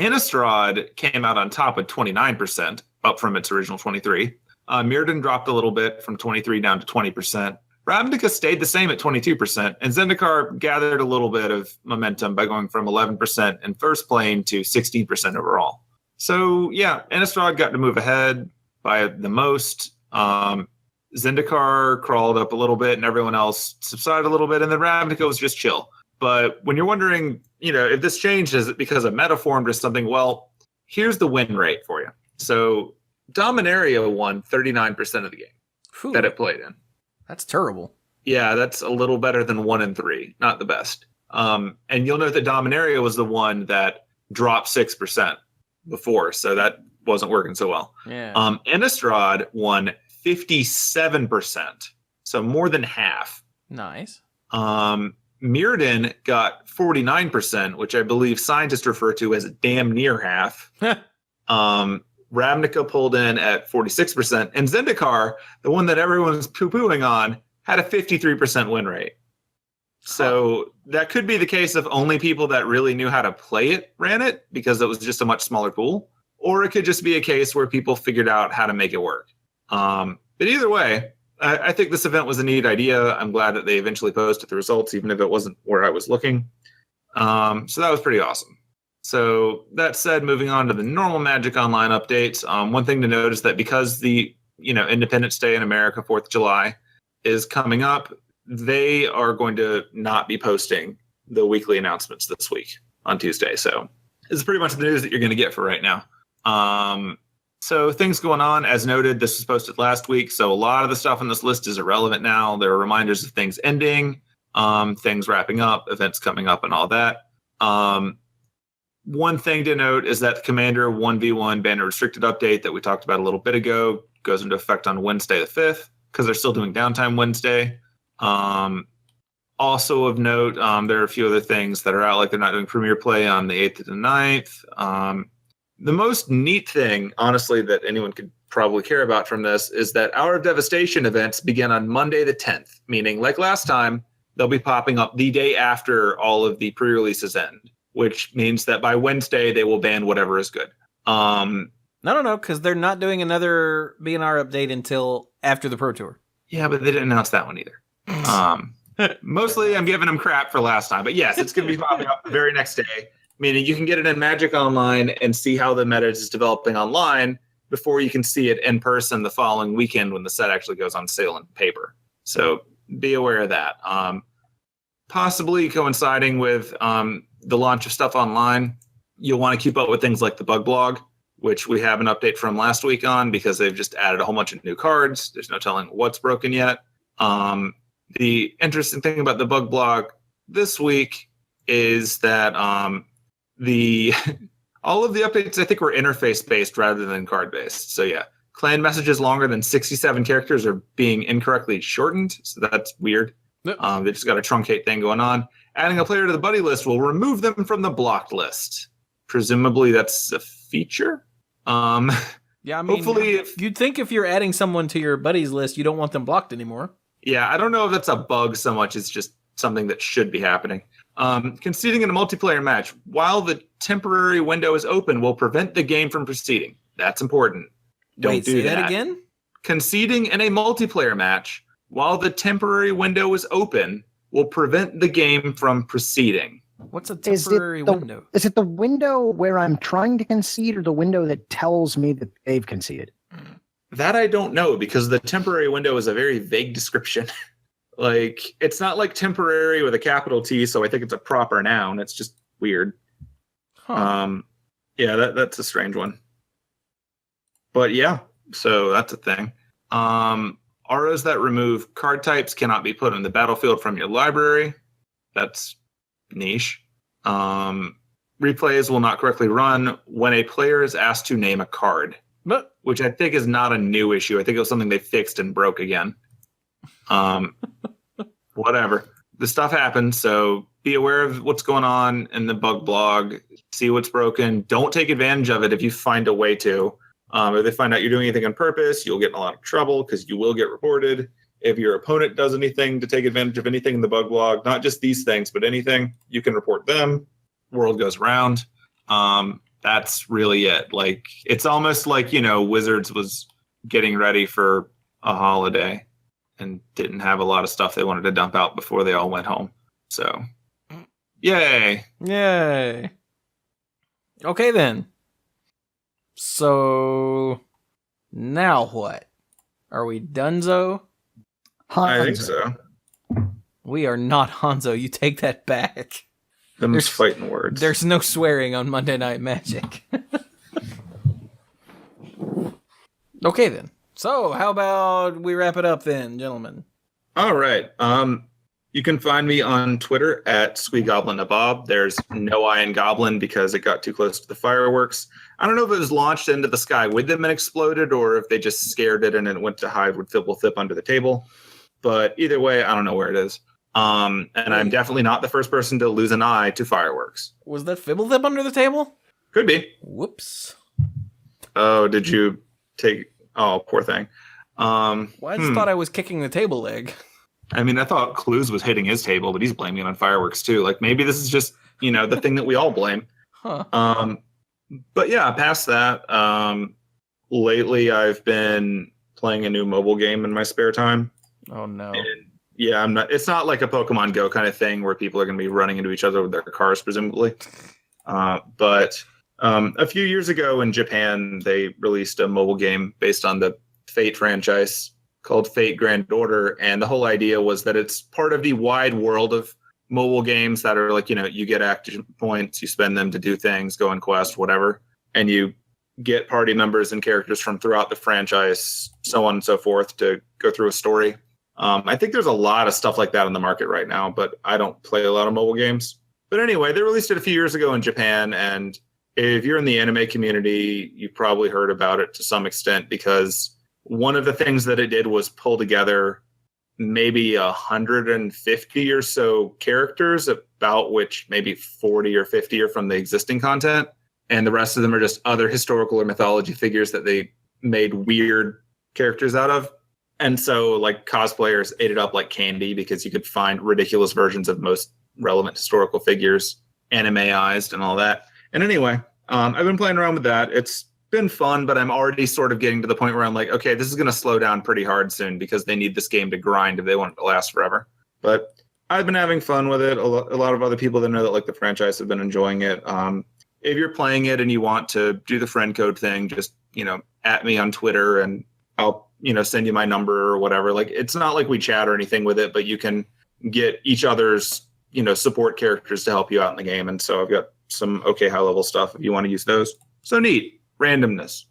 Innistrad came out on top at 29%, up from its original 23. Mirrodin dropped a little bit from 23 down to 20%. Ravnica stayed the same at 22%, and Zendikar gathered a little bit of momentum by going from 11% in first plane to 16% overall. So yeah, Innistrad got to move ahead by the most. Zendikar crawled up a little bit, and everyone else subsided a little bit, and then Ravnica was just chill. But when you're wondering, if this changed, is it because of meta formed or something? Well, here's the win rate for you. So Dominaria won 39% of the game that it played in.
That's terrible.
Yeah, that's a little better than 1 in 3. Not the best. And you'll note that Dominaria was the one that dropped 6% before, so that wasn't working so well.
Yeah.
Innistrad won 57%, so more than half.
Nice.
Mirrodin got 49%, which I believe scientists refer to as damn near half. Ravnica pulled in at 46%, and Zendikar, the one that everyone's poo-pooing on, had a 53% win rate. So that could be the case if only people that really knew how to play it ran it, because it was just a much smaller pool. Or it could just be a case where people figured out how to make it work. But either way, I think this event was a neat idea. I'm glad that they eventually posted the results, even if it wasn't where I was looking. So that was pretty awesome. So that said, moving on to the normal Magic Online updates, one thing to note is that because the Independence Day in America, 4th of July, is coming up, they are going to not be posting the weekly announcements this week on Tuesday. So this is pretty much the news that you're going to get for right now. So things going on, as noted, this was posted last week. So a lot of the stuff on this list is irrelevant now. There are reminders of things ending, things wrapping up, events coming up, and all that. One thing to note is that the Commander 1v1 banner restricted update that we talked about a little bit ago goes into effect on Wednesday the 5th, because they're still doing downtime Wednesday. Also of note, there are a few other things that are out, like they're not doing Premier Play on the 8th to the 9th. The most neat thing, honestly, that anyone could probably care about from this is that Hour of Devastation events begin on Monday the 10th, meaning, like last time, they'll be popping up the day after all of the pre-releases end, which means that by Wednesday, they will ban whatever is good.
No, because they're not doing another BNR update until after the Pro Tour.
Yeah, but they didn't announce that one either. Mostly, I'm giving them crap for last time. But yes, it's going to be popping up the very next day, meaning you can get it in Magic Online and see how the meta is developing online before you can see it in person the following weekend when the set actually goes on sale in paper. So be aware of that. Possibly coinciding with the launch of stuff online, you'll want to keep up with things like the bug blog, which we have an update from last week on because they've just added a whole bunch of new cards. There's no telling what's broken yet. The interesting thing about the bug blog this week is that all of the updates, I think, were interface-based rather than card-based. So yeah, clan messages longer than 67 characters are being incorrectly shortened, so that's weird.
Yep.
They just got a truncate thing going on. Adding a player to the buddy list will remove them from the blocked list. Presumably that's a feature.
Yeah, I mean,
hopefully
you'd think if you're adding someone to your buddies list, you don't want them blocked anymore.
Yeah, I don't know if that's a bug so much. It's just something that should be happening. Conceding in a multiplayer match while the temporary window is open will prevent the game from proceeding. That's important. Don't do
say that again?
Conceding in a multiplayer match while the temporary window is open will prevent the game from proceeding.
What's a temporary window?
Is it the window where I'm trying to concede or the window that tells me that they've conceded?
That I don't know because the temporary window is a very vague description. Like, it's not like temporary with a capital T, so I think it's a proper noun. It's just weird.
Huh.
Yeah, that's a strange one. But yeah, so that's a thing. Auras that remove card types cannot be put on the battlefield from your library. That's niche. Replays will not correctly run when a player is asked to name a card.
But
Which I think is not a new issue. I think it was something they fixed and broke again. Whatever. The stuff happens, so be aware of what's going on in the bug blog. See what's broken. Don't take advantage of it if you find a way to. If they find out you're doing anything on purpose, you'll get in a lot of trouble because you will get reported. If your opponent does anything to take advantage of anything in the bug blog, not just these things, but anything, you can report them. World goes round. That's really it. Like, it's almost like, Wizards was getting ready for a holiday and didn't have a lot of stuff they wanted to dump out before they all went home. So, yay.
Yay. Okay, then. So, now what? Are we donezo?
I think so.
We are not Hanzo. You take that back.
Them's fighting words.
There's no swearing on Monday Night Magic. Okay, then. So, how about we wrap it up then, gentlemen?
All right. You can find me on Twitter at SqueeGoblinAbob. There's no I in Goblin because it got too close to the fireworks. I don't know if it was launched into the sky with them and exploded or if they just scared it and it went to hide with Fibble Thip under the table. But either way, I don't know where it is. And I'm definitely not the first person to lose an eye to fireworks.
Was that Fibble Thip under the table?
Could be.
Whoops.
Oh, did you take... Oh, poor thing.
Well, I just thought I was kicking the table leg.
I mean, I thought Cluze was hitting his table, but he's blaming it on fireworks too. Like, maybe this is just, the thing that we all blame.
Huh.
But yeah, past that, lately I've been playing a new mobile game in my spare time.
Oh, no.
And yeah, it's not like a Pokemon Go kind of thing where people are going to be running into each other with their cars, presumably. But a few years ago in Japan, they released a mobile game based on the Fate franchise called Fate Grand Order. And the whole idea was that it's part of the wide world of mobile games that are like, you get action points, you spend them to do things, go on quest, whatever. And you get party members and characters from throughout the franchise, so on and so forth, to go through a story. I think there's a lot of stuff like that in the market right now, but I don't play a lot of mobile games. But anyway, they released it a few years ago in Japan, and if you're in the anime community, you've probably heard about it to some extent because one of the things that it did was pull together maybe 150 or so characters, about which maybe 40 or 50 are from the existing content. And the rest of them are just other historical or mythology figures that they made weird characters out of. And so like cosplayers ate it up like candy because you could find ridiculous versions of most relevant historical figures, animeized and all that. And anyway, I've been playing around with that. It's been fun, but I'm already sort of getting to the point where I'm like, okay, this is going to slow down pretty hard soon because they need this game to grind if they want it to last forever. But I've been having fun with it. A lot of other people that know that like the franchise have been enjoying it. If you're playing it and you want to do the friend code thing, just, at me on Twitter and I'll, send you my number or whatever. Like, it's not like we chat or anything with it, but you can get each other's, support characters to help you out in the game. And so I've got some okay high level stuff if you want to use those. So neat. Randomness.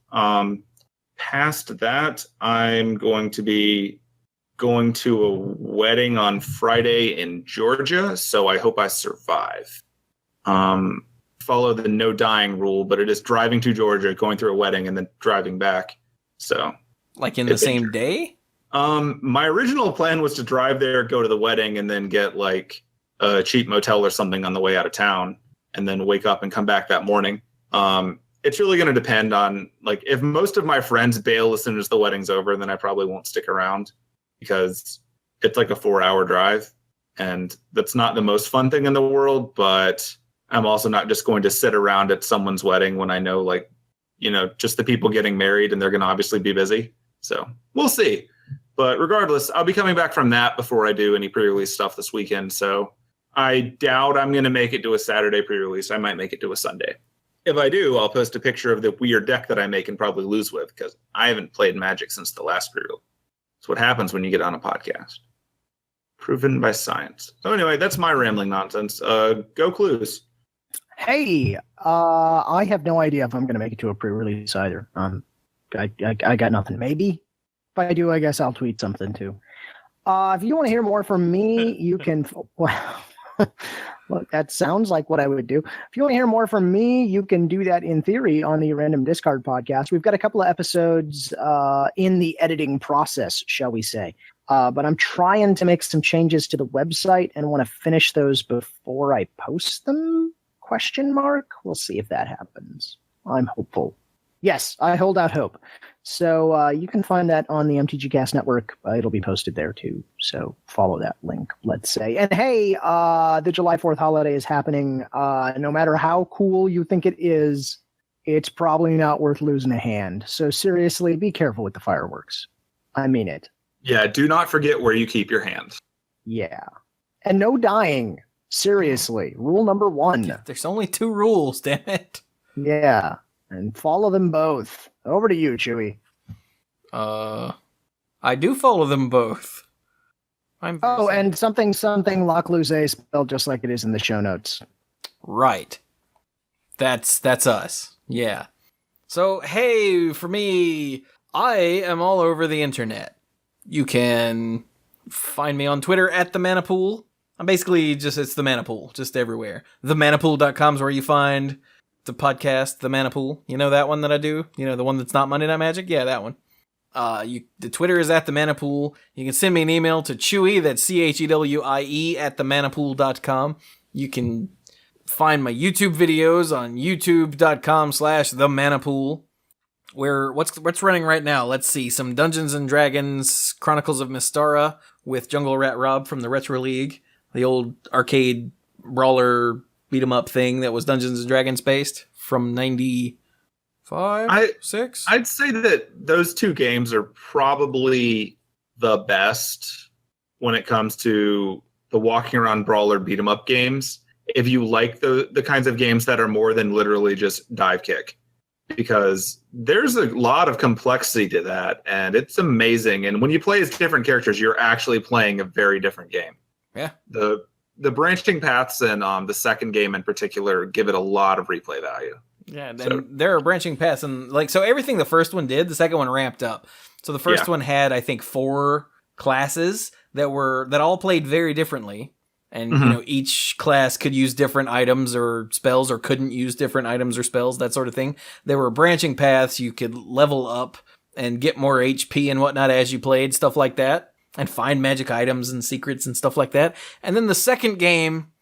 Past that, I'm going to be going to a wedding on Friday in Georgia, so I hope I survive. Follow the no dying rule, but it is driving to Georgia, going through a wedding, and then driving back. So,
like in the same day?
My original plan was to drive there, go to the wedding, and then get like a cheap motel or something on the way out of town, and then wake up and come back that morning. It's really going to depend on, like, if most of my friends bail as soon as the wedding's over, then I probably won't stick around because it's like a 4-hour drive. And that's not the most fun thing in the world, but I'm also not just going to sit around at someone's wedding when I know, like, just the people getting married and they're going to obviously be busy. So we'll see. But regardless, I'll be coming back from that before I do any pre-release stuff this weekend. So I doubt I'm going to make it to a Saturday pre-release. I might make it to a Sunday. If I do, I'll post a picture of the weird deck that I make and probably lose with because I haven't played Magic since the last pre-release. It's what happens when you get on a podcast. Proven by science. So anyway, that's my rambling nonsense. Go Cluze.
Hey, I have no idea if I'm going to make it to a pre-release either. I got nothing. Maybe if I do, I guess I'll tweet something too. If you want to hear more from me, you can. Well, that sounds like what I would do. If you want to hear more from me, you can do that in theory on the Random Discard podcast. We've got a couple of episodes in the editing process, shall we say. But I'm trying to make some changes to the website and want to finish those before I post them? ? We'll see if that happens. I'm hopeful. Yes, I hold out hope. So you can find that on the MTGcast network. It'll be posted there too. So follow that link, let's say. And hey, the July 4th holiday is happening. No matter how cool you think it is, it's probably not worth losing a hand. So seriously, be careful with the fireworks. I mean it.
Yeah, do not forget where you keep your hands.
Yeah. And no dying. Seriously. Rule number 1.
There's only 2 rules, damn it.
Yeah. And follow them both. Over to you, Chewie.
I do follow them both.
And something Lacluyze spelled just like it is in the show notes.
Right. That's us. Yeah. So, hey, for me, I am all over the internet. You can find me on Twitter at the Manapool. I'm basically it's the Manapool, just everywhere. TheManapool.com is where you find the podcast, The Manapool. You know that one that I do? You know, the one that's not Monday Night Magic? Yeah, that one. The Twitter is at The Manapool. You can send me an email to Chewie, that's CHEWIE at themanapool.com. You can find my YouTube videos on youtube.com/themanapool. Where what's running right now? Let's see, some Dungeons and Dragons Chronicles of Mystara with Jungle Rat Rob from the Retro League, the old arcade brawler beat 'em up thing that was Dungeons and Dragons based from 95, 6.
I'd say that those 2 games are probably the best when it comes to the walking around brawler beat 'em up games. If you like the kinds of games that are more than literally just dive kick. Because there's a lot of complexity to that, and it's amazing. And when you play as different characters, you're actually playing a very different game.
Yeah.
The branching paths and the second game in particular give it a lot of replay value.
Yeah, there are branching paths, and so everything the first one did, the second one ramped up. So the first one had, I think, 4 classes that all played very differently. And, each class could use different items or spells or couldn't use different items or spells, that sort of thing. There were branching paths. You could level up and get more HP and whatnot as you played, stuff like that, and find magic items and secrets and stuff like that. And then the second game,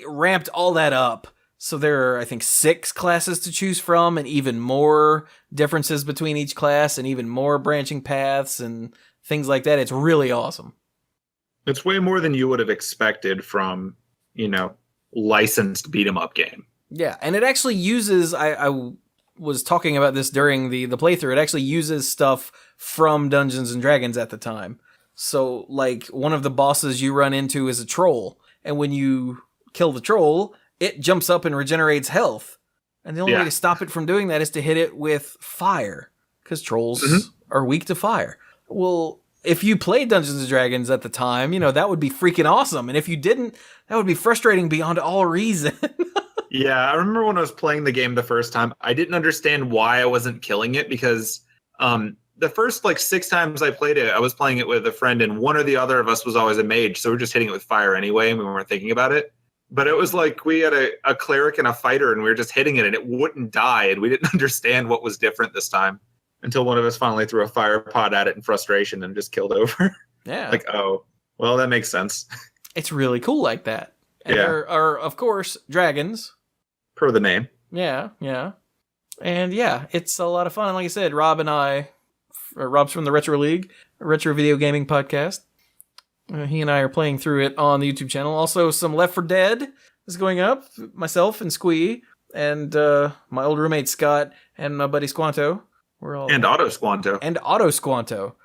ramped all that up. So there are, I think, 6 classes to choose from and even more differences between each class and even more branching paths and things like that. It's really awesome.
It's way more than you would have expected from, licensed beat 'em up game.
Yeah, and it actually uses, I was talking about this during the playthrough, it actually uses stuff from Dungeons and Dragons at the time. So, like, one of the bosses you run into is a troll. And when you kill the troll, it jumps up and regenerates health. And the only way to stop it from doing that is to hit it with fire. Because trolls are weak to fire. Well, if you played Dungeons & Dragons at the time, that would be freaking awesome. And if you didn't, that would be frustrating beyond all reason.
Yeah, I remember when I was playing the game the first time, I didn't understand why I wasn't killing it because the first 6 times I played it, I was playing it with a friend and one or the other of us was always a mage. So we're just hitting it with fire anyway and we weren't thinking about it. But it was like we had a cleric and a fighter and we were just hitting it and it wouldn't die. And we didn't understand what was different this time until one of us finally threw a fire pot at it in frustration and just killed over.
Yeah.
Oh, well, that makes sense.
It's really cool like that. And there are, of course, dragons.
Per the name.
Yeah. And yeah, it's a lot of fun. Like I said, Rob's from the Retro League, a retro video gaming podcast. He and I are playing through it on the YouTube channel. Also, some Left 4 Dead is going up. Myself and Squee and my old roommate Scott and my buddy Squanto.
And Auto Squanto.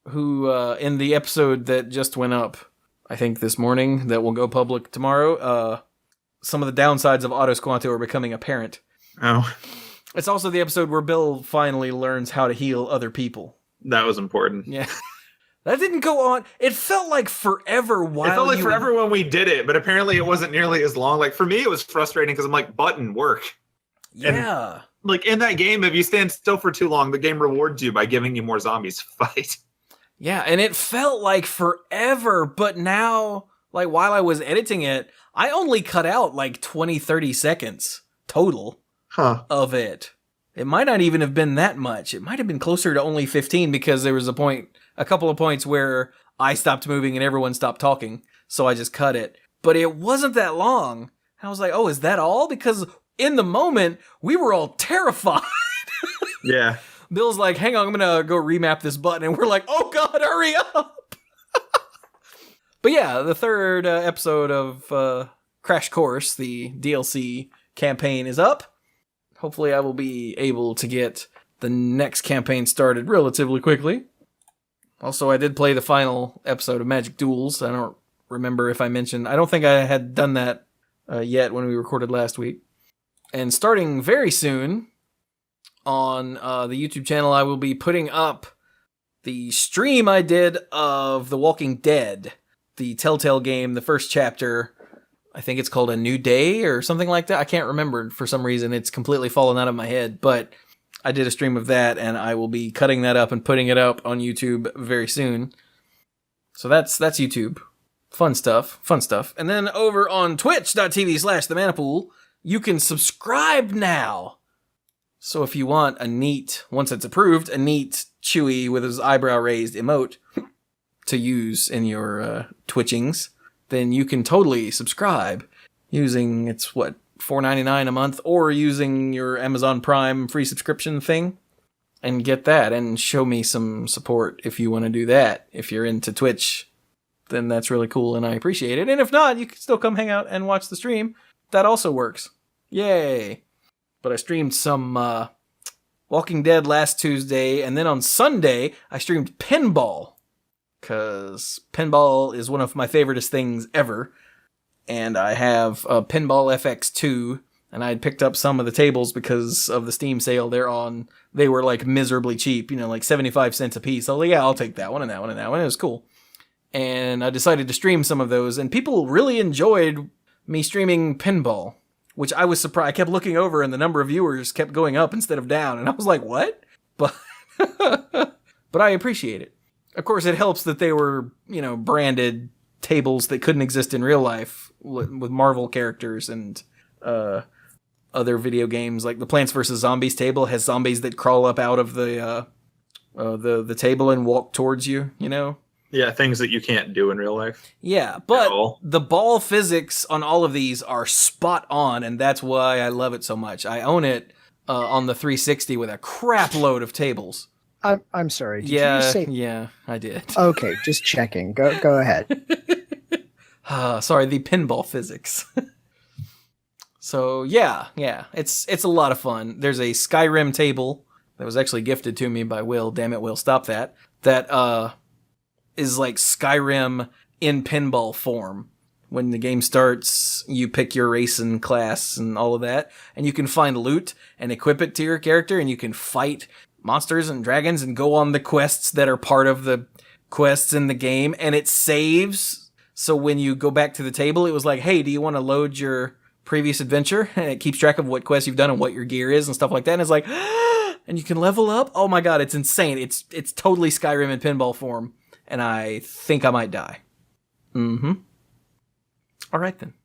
Who, in the episode that just went up, I think this morning, that will go public tomorrow, some of the downsides of Auto Squanto are becoming apparent.
Oh.
It's also the episode where Bill finally learns how to heal other people.
That was important.
Yeah. That didn't go on. It felt like forever while
It felt like forever when we did it, but apparently it wasn't nearly as long. Like, for me, it was frustrating because I'm like, button, work.
Yeah.
And, like, in that game, if you stand still for too long, the game rewards you by giving you more zombies to fight.
Yeah, and it felt like forever, but now, like, while I was editing it, I only cut out like 20, 30 seconds total of it. It might not even have been that much. It might have been closer to only 15 because there was a couple of points where I stopped moving and everyone stopped talking, so I just cut it. But it wasn't that long. I was like, oh, is that all? Because in the moment, we were all terrified.
Yeah.
Bill's like, hang on, I'm going to go remap this button. And we're like, oh God, hurry up. But yeah, the third episode of Crash Course, the DLC campaign, is up. Hopefully I will be able to get the next campaign started relatively quickly. Also, I did play the final episode of Magic Duels. I don't remember if I mentioned. I don't think I had done that yet when we recorded last week. And starting very soon on the YouTube channel, I will be putting up the stream I did of The Walking Dead, the Telltale game, the first chapter. I think it's called A New Day or something like that. I can't remember for some reason. It's completely fallen out of my head, but I did a stream of that, and I will be cutting that up and putting it up on YouTube very soon. So that's YouTube. Fun stuff. And then over on twitch.tv/themanapool, you can subscribe now. So if you want a neat, once it's approved, a neat Chewie with his eyebrow raised emote to use in your twitchings, then you can totally subscribe using, it's what, $4.99 a month, or using your Amazon Prime free subscription thing, and get that, and show me some support if you want to do that. If you're into Twitch, then that's really cool, and I appreciate it. And if not, you can still come hang out and watch the stream. That also works. Yay! But I streamed some Walking Dead last Tuesday, and then on Sunday, I streamed pinball. Because pinball is one of my favoriteest things ever. And I have a Pinball FX2, and I had picked up some of the tables because of the Steam sale they're on. They were like miserably cheap, like 75 cents a piece. I was like, yeah, I'll take that one and that one and that one. It was cool. And I decided to stream some of those, and people really enjoyed me streaming pinball, which I was surprised. I kept looking over, and the number of viewers kept going up instead of down, and I was like, what? But I appreciate it. Of course, it helps that they were, branded tables that couldn't exist in real life with Marvel characters and other video games. Like the Plants vs. Zombies table has zombies that crawl up out of the table and walk towards you,
Yeah, things that you can't do in real life.
Yeah, but the ball physics on all of these are spot on, and that's why I love it so much. I own it on the 360 with a crap load of tables.
I'm sorry. Did you say...
Yeah, I did.
Okay, just checking. Go ahead.
Sorry, the pinball physics. So yeah, it's a lot of fun. There's a Skyrim table that was actually gifted to me by Will. Damn it, Will, stop that. That is like Skyrim in pinball form. When the game starts, you pick your race and class and all of that, and you can find loot and equip it to your character, and you can fight monsters and dragons and go on the quests that are part of the quests in the game, and it saves. So when you go back to the table, it was like, hey, do you want to load your previous adventure? And it keeps track of what quests you've done and what your gear is and stuff like that, and it's like, and you can level up. Oh my god, it's insane. It's totally Skyrim in pinball form, and I think I might die. All right, then.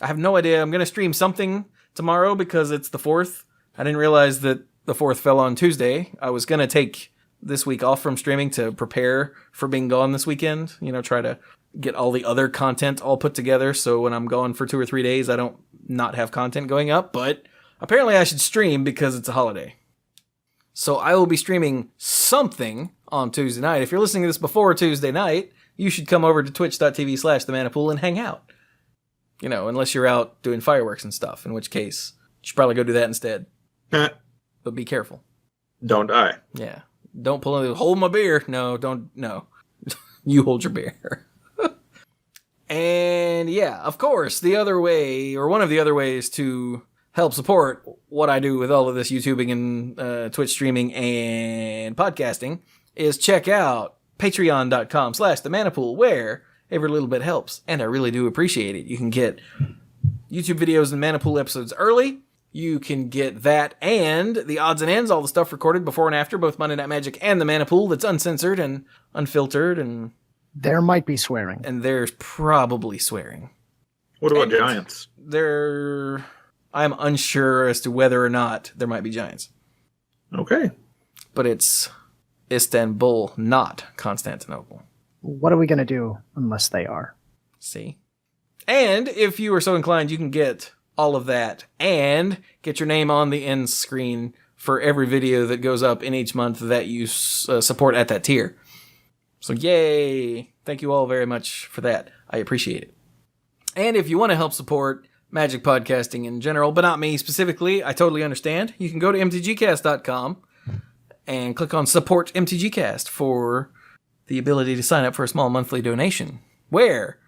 I have no idea. I'm going to stream something tomorrow because it's the 4th. I didn't realize that the 4th fell on Tuesday. I was going to take this week off from streaming to prepare for being gone this weekend. You know, try to get all the other content all put together so when I'm gone for 2 or 3 days, I don't not have content going up. But apparently I should stream because it's a holiday. So I will be streaming something on Tuesday night. If you're listening to this before Tuesday night, you should come over to twitch.tv/themanapool and hang out. You know, unless you're out doing fireworks and stuff, in which case you should probably go do that instead. But be careful.
Don't die.
Yeah. Don't pull in, hold my beer. No, don't, no. You hold your beer. And yeah, of course, the other way, or one of the other ways to help support what I do with all of this YouTubing and Twitch streaming and podcasting is check out patreon.com/themanapool, where every little bit helps, and I really do appreciate it. You can get YouTube videos and Manapool episodes early. You can get that and the odds and ends, all the stuff recorded before and after, both Monday Night Magic and the Manapool, that's uncensored and unfiltered. And
there might be swearing.
And there's probably swearing.
What about giants?
I'm unsure as to whether or not there might be giants.
Okay.
But it's Istanbul, not Constantinople.
What are we going to do unless they are?
See? And if you are so inclined, you can get all of that and get your name on the end screen for every video that goes up in each month that you support at that tier. So yay! Thank you all very much for that. I appreciate it. And if you want to help support Magic podcasting in general, but not me specifically, I totally understand. You can go to mtgcast.com and click on Support MTGcast for the ability to sign up for a small monthly donation, where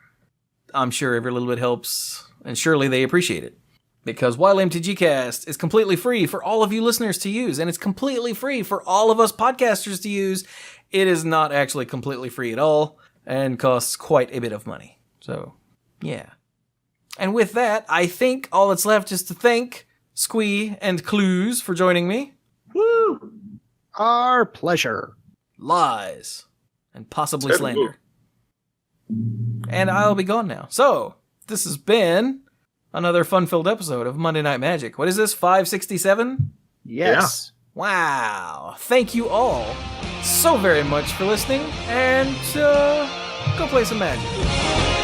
I'm sure every little bit helps, and surely they appreciate it. Because while MTGcast is completely free for all of you listeners to use, and it's completely free for all of us podcasters to use, it is not actually completely free at all, and costs quite a bit of money. So, yeah. And with that, I think all that's left is to thank Squee and Cluze for joining me.
Woo! Our pleasure.
Lies. And possibly slander. And I'll be gone now. So, this has been another fun-filled episode of Monday Night Magic. What is this, 567?
Yes.
Yeah.
Wow. Thank you all so very much for listening, and go play some Magic.